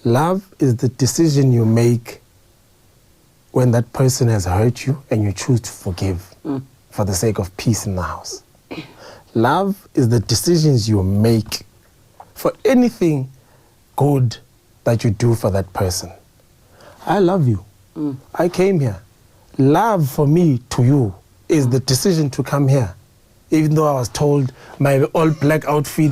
Love is the decision you make when that person has hurt you and you choose to forgive for the sake of peace in the house. Love is the decisions you make for anything good that you do for that person. I love you. I came here. Love for me to you is the decision to come here. Even though I was told my all black outfit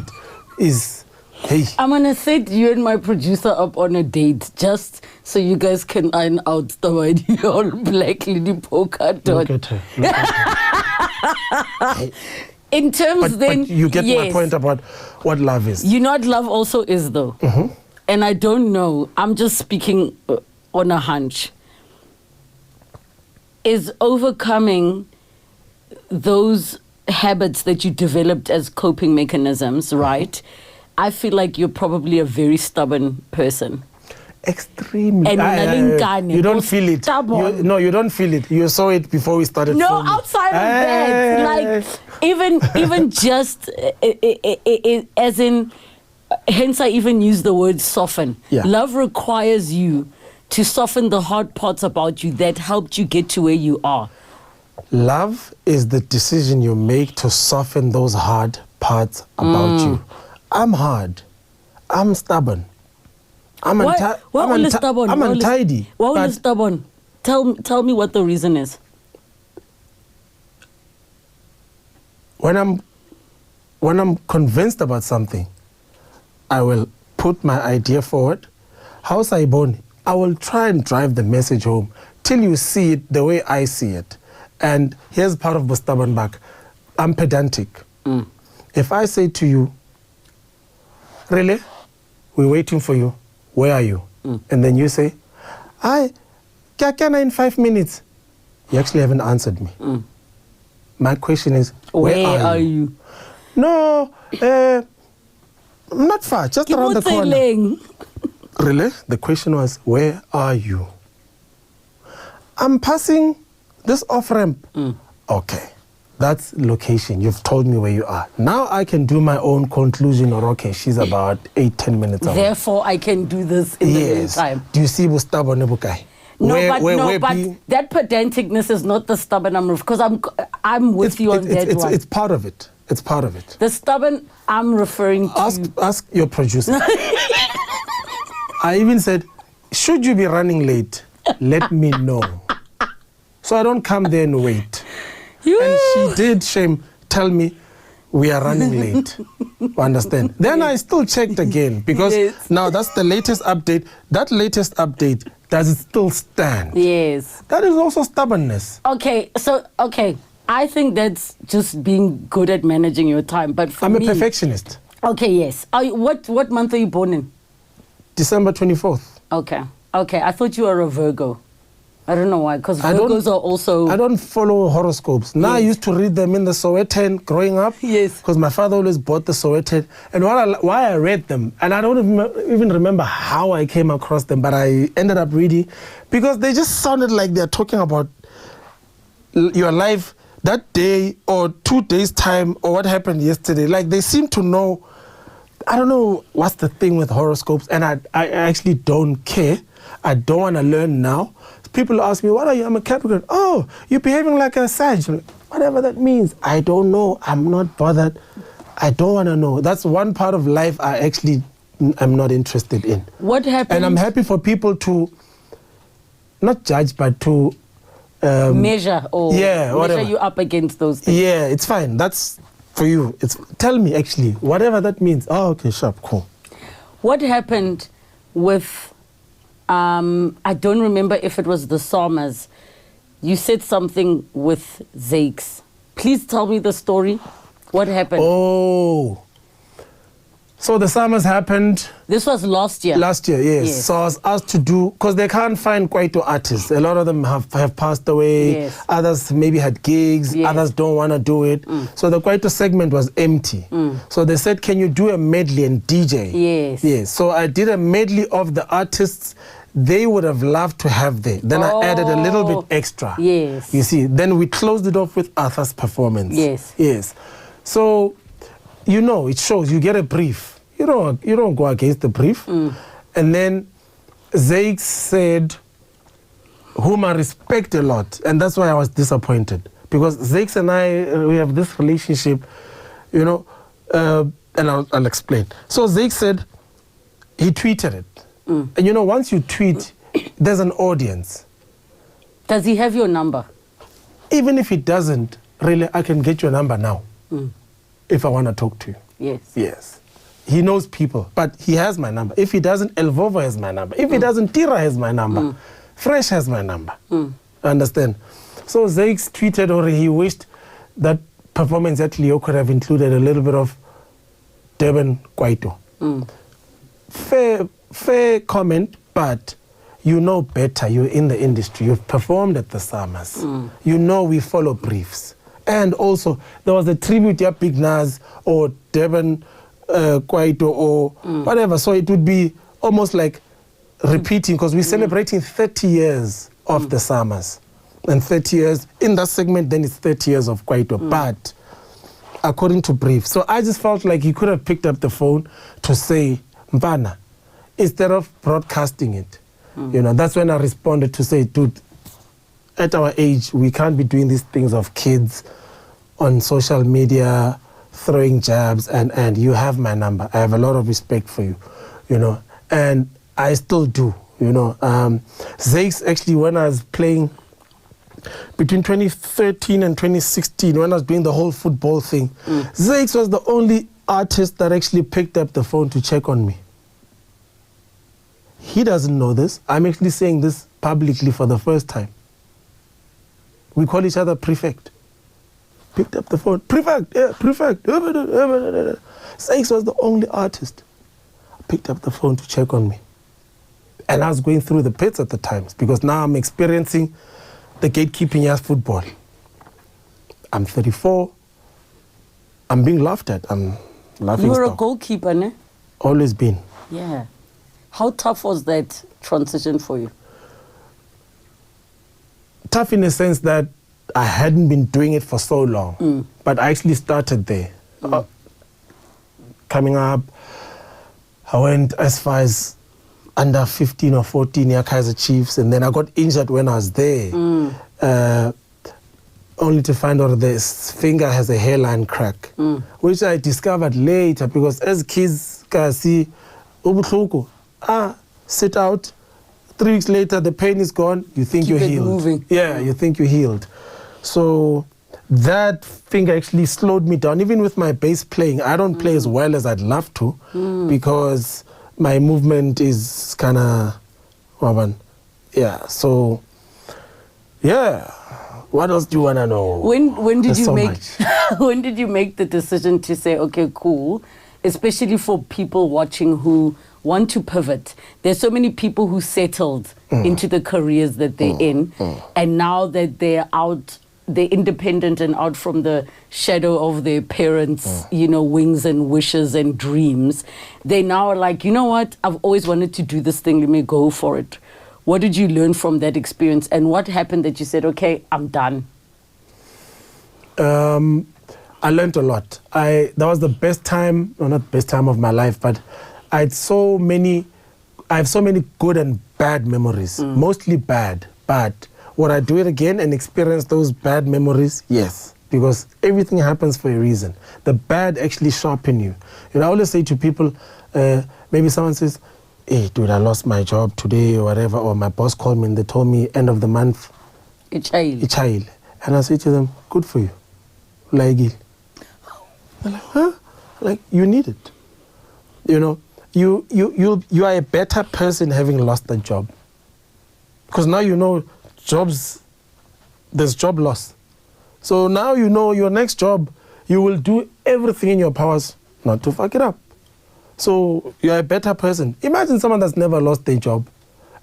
is, hey. I'm going to set you and my producer up on a date just so you guys can iron out the white all black lady polka dot. Look at her. Look at her. In terms but you get my point about what love is. You know what love also is, though? And I don't know. I'm just speaking on a hunch. Is overcoming those habits that you developed as coping mechanisms, right? I feel like you're probably a very stubborn person. Extremely. And you don't feel it. No, you don't feel it. You saw it before we started. No, filming. outside of that, like even just as in, hence I even use the word soften. Yeah. Love requires you to soften the hard parts about you that helped you get to where you are. Love is the decision you make to soften those hard parts about you. I'm hard. I'm stubborn. I'm untidy. Why are you stubborn? Tell me what the reason is. When I'm convinced about something, I will put my idea forward. How's I born? I will try and drive the message home till you see it the way I see it. And here's part of the stubborn back. I'm pedantic. If I say to you, Rele, we're waiting for you. Where are you? And then you say, in 5 minutes. You actually haven't answered me. My question is, where are you? No, not far, just around the corner. Really? The question was, where are you? I'm passing this off-ramp. Okay, that's location. You've told me where you are. Now I can do my own conclusion, or okay, she's about 8-10 minutes away. Therefore, I can do this in the meantime. Do you see Gustavo Nebukai? But that pedanticness is not the stubborn I'm because I'm with you on that one. It's part of it. It's part of it. The stubborn I'm referring to. Ask your producer. I even said, should you be running late, let me know. So I don't come there and wait. And she did, tell me, we are running late. Understand? Then I still checked again because now that's the latest update. That latest update, does it still stand? Yes. That is also stubbornness. Okay. I think that's just being good at managing your time. But for I'm me, a perfectionist. Okay, yes. What month are you born in? December 24th. Okay. I thought you were a Virgo. I don't know why, because Virgos are also... I don't follow horoscopes. Now I used to read them in the Sowetan growing up. Yes. Because my father always bought the Sowetan. And why I read them, and I don't even remember how I came across them, but I ended up reading, because they just sounded like they're talking about your life that day or 2 days' time or what happened yesterday. Like they seem to know... I don't know what's the thing with horoscopes, and I actually don't care. I don't want to learn now. People ask me, what are you? I'm a Capricorn. Oh, you're behaving like a Sag. Whatever that means. I don't know. I'm not bothered. I don't want to know. That's one part of life I actually am not interested in. What happened? And I'm happy for people to not judge, but to... measure whatever. You up against those things. Yeah, it's fine. That's for you. Tell me, actually, whatever that means. Oh, okay, sharp, cool. What happened with... I don't remember if it was the Psalmers. You said something with Zakes. Please tell me the story. What happened? Oh. So the Psalmers happened... This was last year. Last year, yes. So I was asked to do... Because they can't find Kwaito artists. A lot of them have passed away. Yes. Others maybe had gigs. Yes. Others don't want to do it. So the Kwaito segment was empty. So they said, can you do a medley and DJ? Yes. Yes. So I did a medley of the artists they would have loved to have there. Then I added a little bit extra. Yes. You see, then we closed it off with Arthur's performance. Yes. Yes. So, it shows. You get a brief. You don't go against the brief. And then Zakes said, whom I respect a lot. And that's why I was disappointed. Because Zakes and I, we have this relationship, you know, and I'll explain. So Zakes said, he tweeted it. And you know, once you tweet, there's an audience. Does he have your number? Even if he doesn't, really, I can get your number now. If I want to talk to you. Yes. Yes. He knows people, but he has my number. If he doesn't, Elvova has my number. If he doesn't, Tira has my number. Fresh has my number. Understand? So Zakes tweeted, or he wished that performance at Leo could have included a little bit of Durban Kwaito. Fair comment, but you know better. You're in the industry. You've performed at the Summers. You know we follow briefs. And also, there was a tribute to Big Nas or Durban Kwaito or whatever. So it would be almost like repeating, because we're celebrating 30 years of the Summers. And 30 years, in that segment, then it's 30 years of Kwaito. But according to brief. So I just felt like he could have picked up the phone to say, Mbana, instead of broadcasting it. You know, that's when I responded to say, dude, at our age, we can't be doing these things of kids on social media, throwing jabs, and you have my number. I have a lot of respect for you, you know, and I still do, you know. Zakes, actually, when I was playing between 2013 and 2016, when I was doing the whole football thing, Zakes was the only artist that actually picked up the phone to check on me. He doesn't know this. I'm actually saying this publicly for the first time. We call each other prefect. Picked up the phone. Prefect, yeah, prefect. Zakes was the only artist. Picked up the phone to check on me. And I was going through the pits at the times, because now I'm experiencing the gatekeeping as football. I'm 34. I'm being laughed at. I'm laughing. You were stock. a goalkeeper, ne? Always been. Yeah. How tough was that transition for you? Tough in the sense that I hadn't been doing it for so long, but I actually started there. Coming up, I went as far as under 15 or 14 year Kaiser Chiefs, and then I got injured when I was there, only to find out this finger has a hairline crack, which I discovered later, because as kids, see, sit out. 3 weeks later, the pain is gone. You think you're healed. Moving. Yeah, you think you're healed. So that finger actually slowed me down. Even with my bass playing, I don't play as well as I'd love to, because my movement is kind of, yeah. So, yeah. What else do you want to know? When did There's you so make much. when did you make the decision to say, okay, cool, especially for people watching who want to pivot? There's so many people who settled into the careers that they're in, and now that they're out, they're independent and out from the shadow of their parents', you know, wings and wishes and dreams. They now are like, you know what? I've always wanted to do this thing. Let me go for it. What did you learn from that experience, and what happened that you said, okay, I'm done? I learned a lot. That was the best time, or not best time of my life, but I have so many good and bad memories, mostly bad. But would I do it again and experience those bad memories? Yes, because everything happens for a reason. The bad actually sharpen you. You know, I always say to people, maybe someone says, hey, dude, I lost my job today or whatever, or my boss called me and they told me end of the month, a child. And I say to them, good for you. Like, they're like, huh? Like, you need it. You know, you are a better person having lost the job. Because now you know there's job loss. So now you know your next job, you will do everything in your powers not to fuck it up. So you're a better person. Imagine someone that's never lost their job.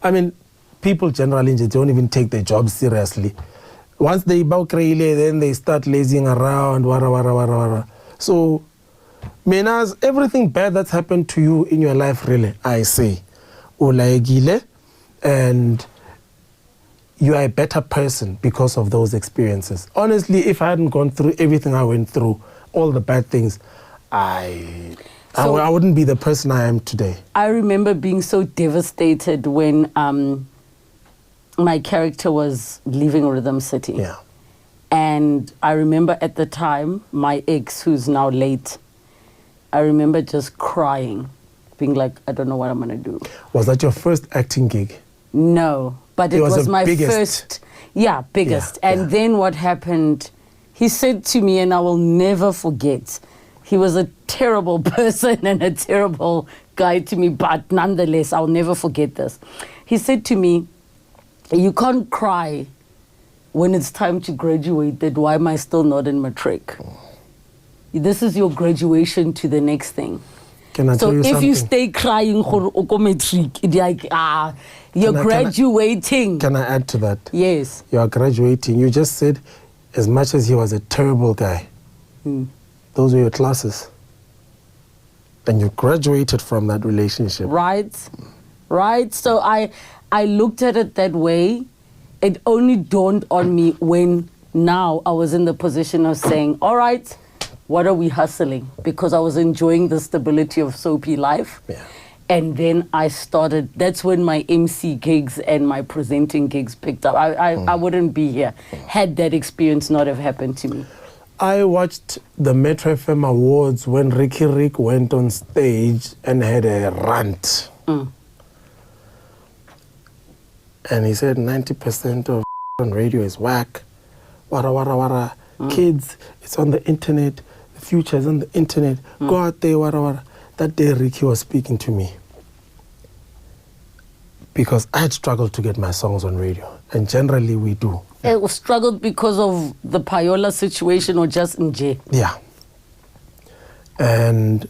I mean, people generally don't even take their job seriously. Once they bow crazy, then they start lazing around, wara. So, menas everything bad that's happened to you in your life, really, I say, ulaegile, and you are a better person because of those experiences. Honestly, if I hadn't gone through everything I went through, all the bad things, I wouldn't be the person I am today. I remember being so devastated when my character was leaving Rhythm City. Yeah. And I remember at the time, my ex, who's now late, I remember just crying, being like, I don't know what I'm going to do. Was that your first acting gig? No, but it was my biggest. first. Yeah, biggest. Yeah, and then what happened, he said to me, and I will never forget, he was a terrible person and a terrible guy to me, but nonetheless, I'll never forget this. He said to me, you can't cry when it's time to graduate, that why am I still not in matric? This is your graduation to the next thing. Can I tell you so if something? you stay crying for matric, it's like, you're graduating. Can I add to that? Yes. You are graduating. You just said, as much as he was a terrible guy, those were your classes. And you graduated from that relationship. Right. So I looked at it that way. It only dawned on me when now I was in the position of saying, all right, what are we hustling? Because I was enjoying the stability of soapy life. Yeah. And then I started, that's when my MC gigs and my presenting gigs picked up. I wouldn't be here had that experience not have happened to me. I watched the Metro FM Awards when Riky Rick went on stage and had a rant. And he said 90% of on radio is whack. Wara, wara, wara. Kids, it's on the internet. The future is on the internet. Go out there, wara, wara. That day, Ricky was speaking to me. Because I had struggled to get my songs on radio. And generally, we do. It was struggled because of the Payola situation or just in jail? Yeah. And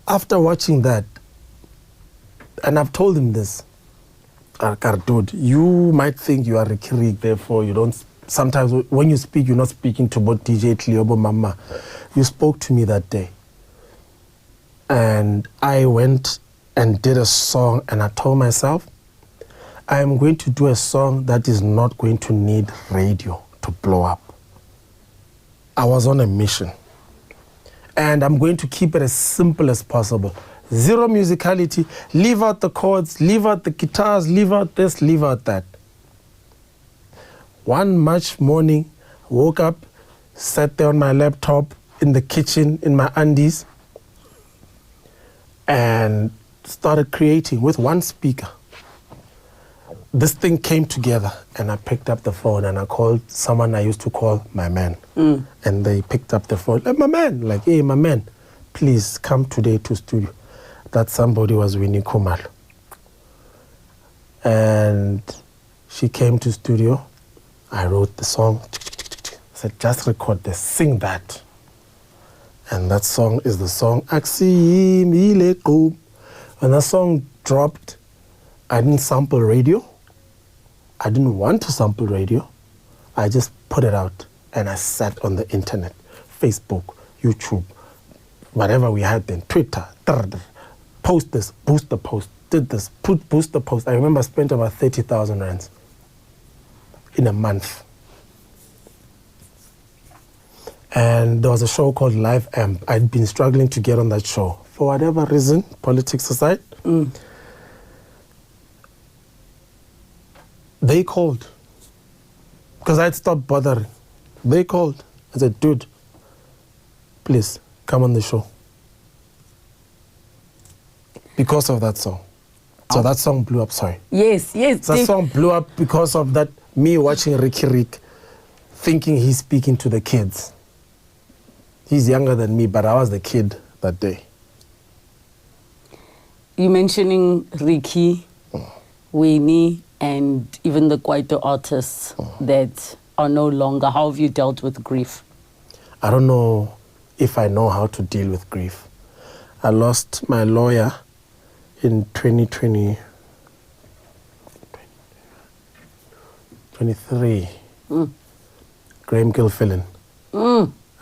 after watching that, and I've told him this, dude, you might think you are Riky Rick, therefore you don't. Sometimes when you speak, you're not speaking to both DJ Cleo or Mama. You spoke to me that day. And I went and did a song, and I told myself, I am going to do a song that is not going to need radio to blow up. I was on a mission. And I'm going to keep it as simple as possible. Zero musicality, leave out the chords, leave out the guitars, leave out this, leave out that. One March morning, woke up, sat there on my laptop in the kitchen in my undies and started creating with one speaker. This thing came together and I picked up the phone and I called someone I used to call my man. And they picked up the phone, my man, like, hey, my man, please come today to studio. That somebody was Winnie Kumalo. And she came to studio. I wrote the song. I said, just record this, sing that. And that song is the song, Aksim Ileko. When that song dropped, I didn't sample radio. I didn't want to sample radio. I just put it out and I sat on the internet, Facebook, YouTube, whatever we had then, Twitter, post this, boost the post, did this, boost the post. I remember I spent about 30,000 rands in a month. And there was a show called Live Amp. I'd been struggling to get on that show. For whatever reason, politics aside, they called. Because I'd stopped bothering. They called. I said, dude, please, come on the show. Because of that song. So that song blew up, sorry. Yes. That song blew up because of that, me watching Riky Rick, thinking he's speaking to the kids. He's younger than me, but I was the kid that day. You mentioning Riky, Winnie, and even the Kwaito artists that are no longer. How have you dealt with grief? I don't know if I know how to deal with grief. I lost my lawyer in 2023. Graham Gilfillan.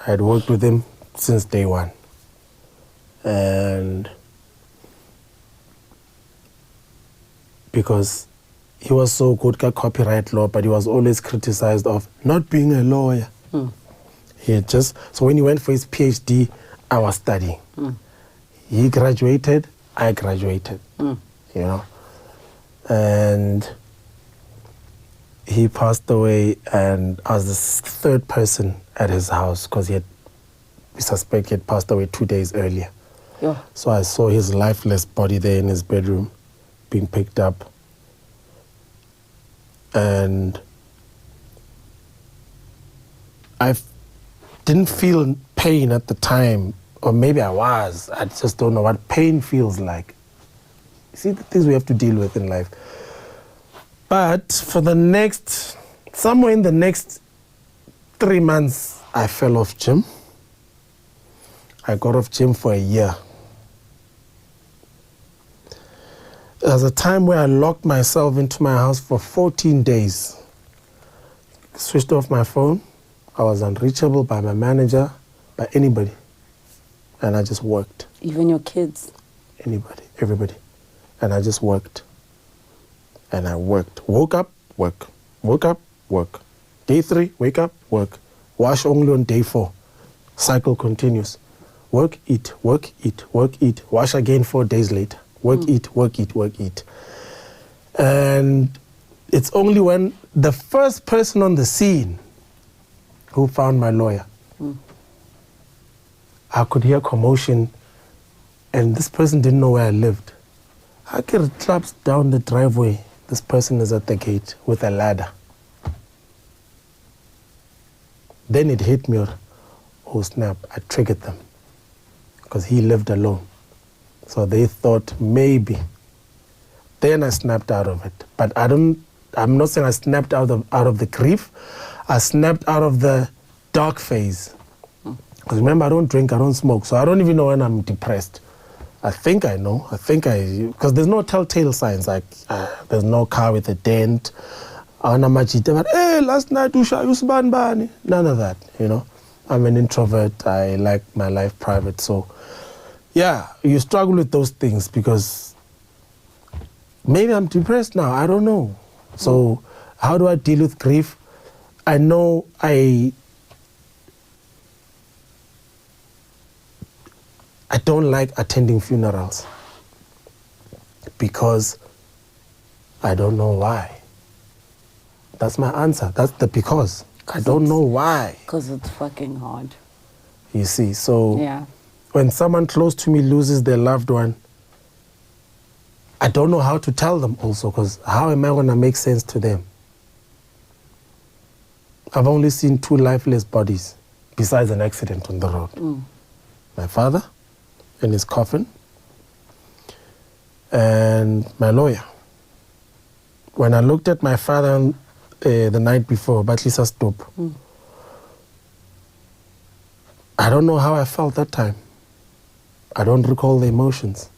I had worked with him since day one. And because he was so good at copyright law, but he was always criticized of not being a lawyer. He had just, so when he went for his PhD, I was studying. He graduated, I graduated, you know. And he passed away, and I was the third person at his house because we suspect he had passed away 2 days earlier. Yeah. So I saw his lifeless body there in his bedroom being picked up. And I didn't feel pain at the time, or maybe I was. I just don't know what pain feels like. See, the things we have to deal with in life. But for somewhere in the next 3 months, I fell off gym. I got off gym for a year. There was a time where I locked myself into my house for 14 days. Switched off my phone. I was unreachable by my manager, by anybody. And I just worked. Even your kids? Anybody, everybody. And I just worked. And I worked. Woke up, work. Woke up, work. Day 3, wake up, work. Wash only on day 4. Cycle continues. Work, eat, work, eat, work, eat. Wash again 4 days later. Work, eat, work, eat, work, eat. And it's only when the first person on the scene who found my lawyer, I could hear commotion, and this person didn't know where I lived. I get claps down the driveway. This person is at the gate with a ladder. Then it hit me, oh snap, I triggered them because he lived alone. So they thought maybe. Then I snapped out of it. But I'm not saying I snapped out of the grief. I snapped out of the dark phase. Because remember, I don't drink, I don't smoke, so I don't even know when I'm depressed. I think I know. Because there's no telltale signs. Like there's no car with a dent. Hey, last night you ban bani. None of that, you know. I'm an introvert. I like my life private. So, yeah, you struggle with those things because maybe I'm depressed now. I don't know. So, how do I deal with grief? I know I don't like attending funerals because I don't know why. That's my answer. That's the because. I don't know why. Because it's fucking hard. You see, so yeah. When someone close to me loses their loved one, I don't know how to tell them also, because how am I going to make sense to them? I've only seen 2 lifeless bodies besides an accident on the road. My father in his coffin and my lawyer. When I looked at my father the night before, Batlisa Stop, I don't know how I felt that time. I don't recall the emotions.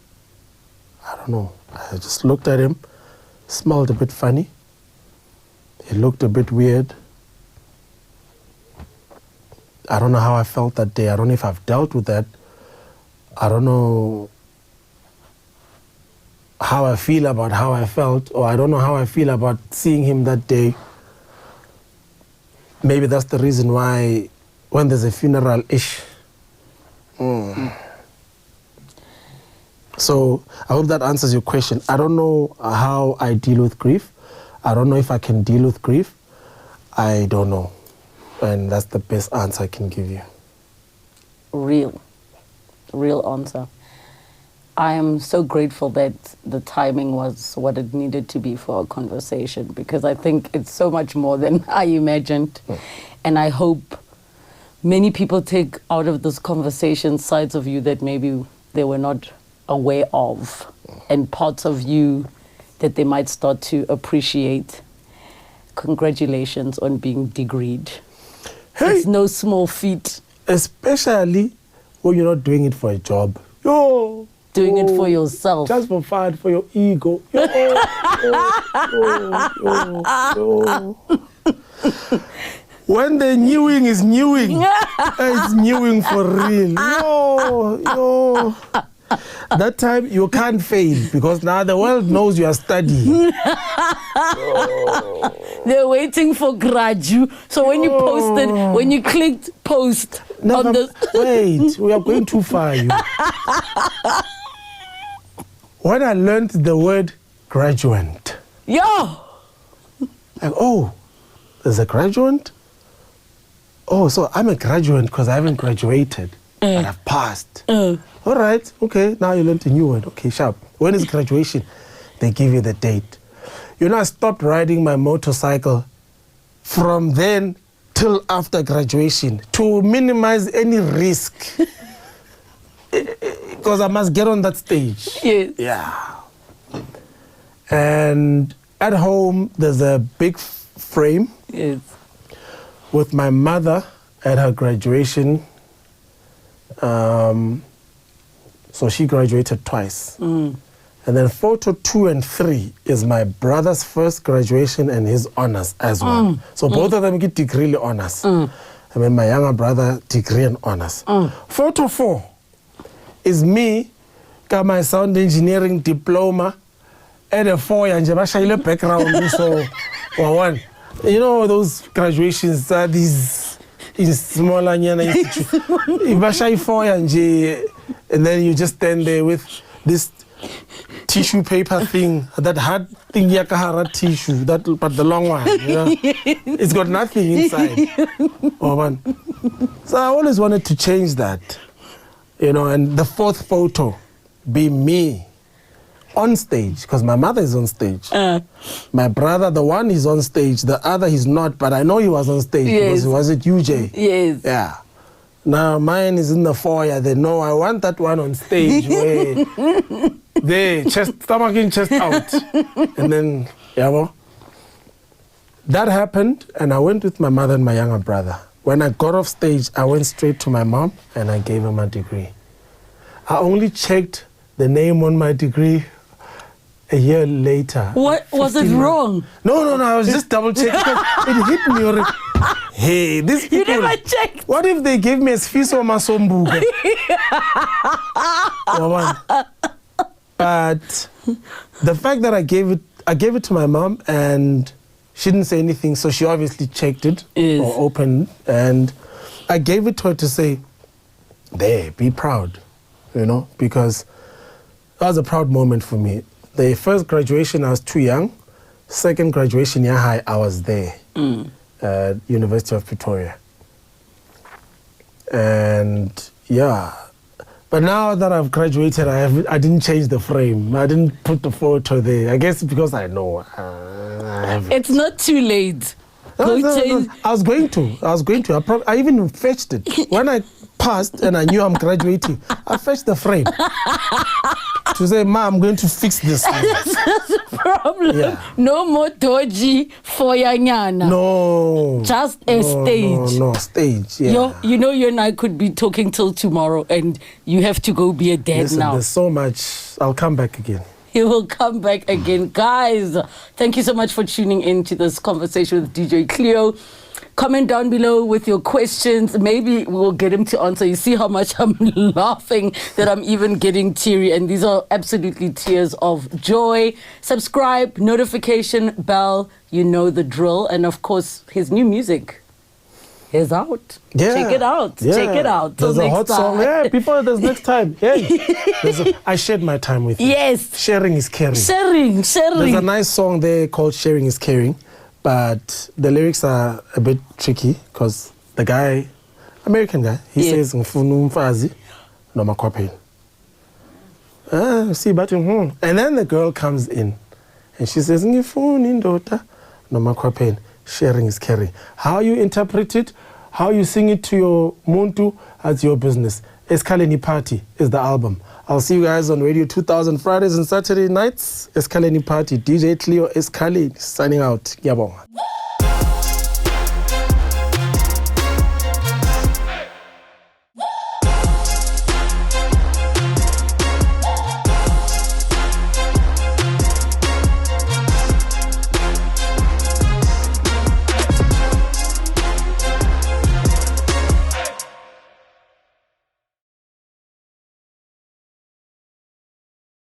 I don't know. I just looked at him, smelled a bit funny. He looked a bit weird. I don't know how I felt that day. I don't know if I've dealt with that. I don't know how I feel about how I felt, or I don't know how I feel about seeing him that day. Maybe that's the reason why when there's a funeral-ish. So I hope that answers your question. I don't know how I deal with grief. I don't know if I can deal with grief. I don't know. And that's the best answer I can give you. Real answer. I am so grateful that the timing was what it needed to be for a conversation, because I think it's so much more than I imagined. And I hope many people take out of this conversation sides of you that maybe they were not aware of, and parts of you that they might start to appreciate. Congratulations on being degreed. Hey, it's no small feat. Especially when you're not doing it for a job. Doing it for yourself. Just for fun, for your ego. When the newing is newing, it's newing for real. That time you can't fail because now the world knows you are studying. They're waiting for gradu. So when you posted, when you clicked post on the... Wait, we are going too far. When I learned the word graduate, like, there's a graduate? Oh, so I'm a graduate because I haven't graduated, but I've passed. All right, okay, now you learned a new word. Okay, sharp. When is graduation? They give you the date. You know, I stopped riding my motorcycle from then till after graduation to minimize any risk. Because I must get on that stage. Yes. Yeah. And at home, there's a big frame. Yes. With my mother at her graduation. So she graduated twice. And then photo 2 and 3 is my brother's first graduation and his honors as well. So both of them get degree honors. I mean, my younger brother, degree and honors. Photo 4 is me, got my sound engineering diploma at a 4 and Jabashile background. So, one. You know, those graduations are these in smaller institutions. And then you just stand there with this tissue paper thing, that hard thing, yakahara tissue, but the long one, you know? It's got nothing inside. So I always wanted to change that, you know, and the 4th photo be me on stage, because my mother is on stage. My brother, the one is on stage, the other he's not, but I know he was on stage because he was at UJ. Yes. Yeah. Now mine is in the foyer. They know I want that one on stage where they stomach in, chest out. And then, that happened, and I went with my mother and my younger brother. When I got off stage, I went straight to my mom and I gave her my degree. I only checked the name on my degree a year later. What? Was it wrong? No, I was just double checking. It hit me already. Hey, these people. You never checked. What if they gave me a Sfiso Masombuga? But the fact that I gave it to my mom and she didn't say anything, so she obviously checked it or opened, and I gave it to her to say, there, be proud, you know, because that was a proud moment for me. The first graduation, I was too young. Second graduation, high, I was there at University of Pretoria. And but now that I've graduated, I didn't change the frame. I didn't put the photo there. I guess because I know I haven't. It's not too late. No. I was going to. I even fetched it. When I passed and I knew I'm graduating, I fetched the frame to say, Ma, I'm going to fix this. That's the problem. Yeah. No more dodgy for Yanyana. No. Just a stage. No, stage. Yeah. You know, you and I could be talking till tomorrow, and you have to go be a dad now. There's so much. I'll come back again. He will come back again. Guys, thank you so much for tuning in to this conversation with DJ Cleo. Comment down below with your questions. Maybe we'll get him to answer. You see how much I'm laughing that I'm even getting teary. And these are absolutely tears of joy. Subscribe, notification bell. You know the drill. And of course, his new music is out. Yeah. Check it out. Yeah. Check it out. There's a hot song. Yeah, before there's next time. Hey. I shared my time with you. Yes. Sharing is caring. Sharing. There's a nice song there called Sharing is Caring. But the lyrics are a bit tricky because the guy, American guy, he says, "Ngifuna umfazi noma kwaphela." See, but and then the girl comes in and she says, "Ngifuna indoda noma kwaphela." Sharing is caring. How you interpret it, how you sing it to your muntu, that's your business. Eskaleni Party is the album. I'll see you guys on Radio 2000 Fridays and Saturday nights. Eskaleni Party. DJ Cleo Eskaleni signing out. Ngiyabonga.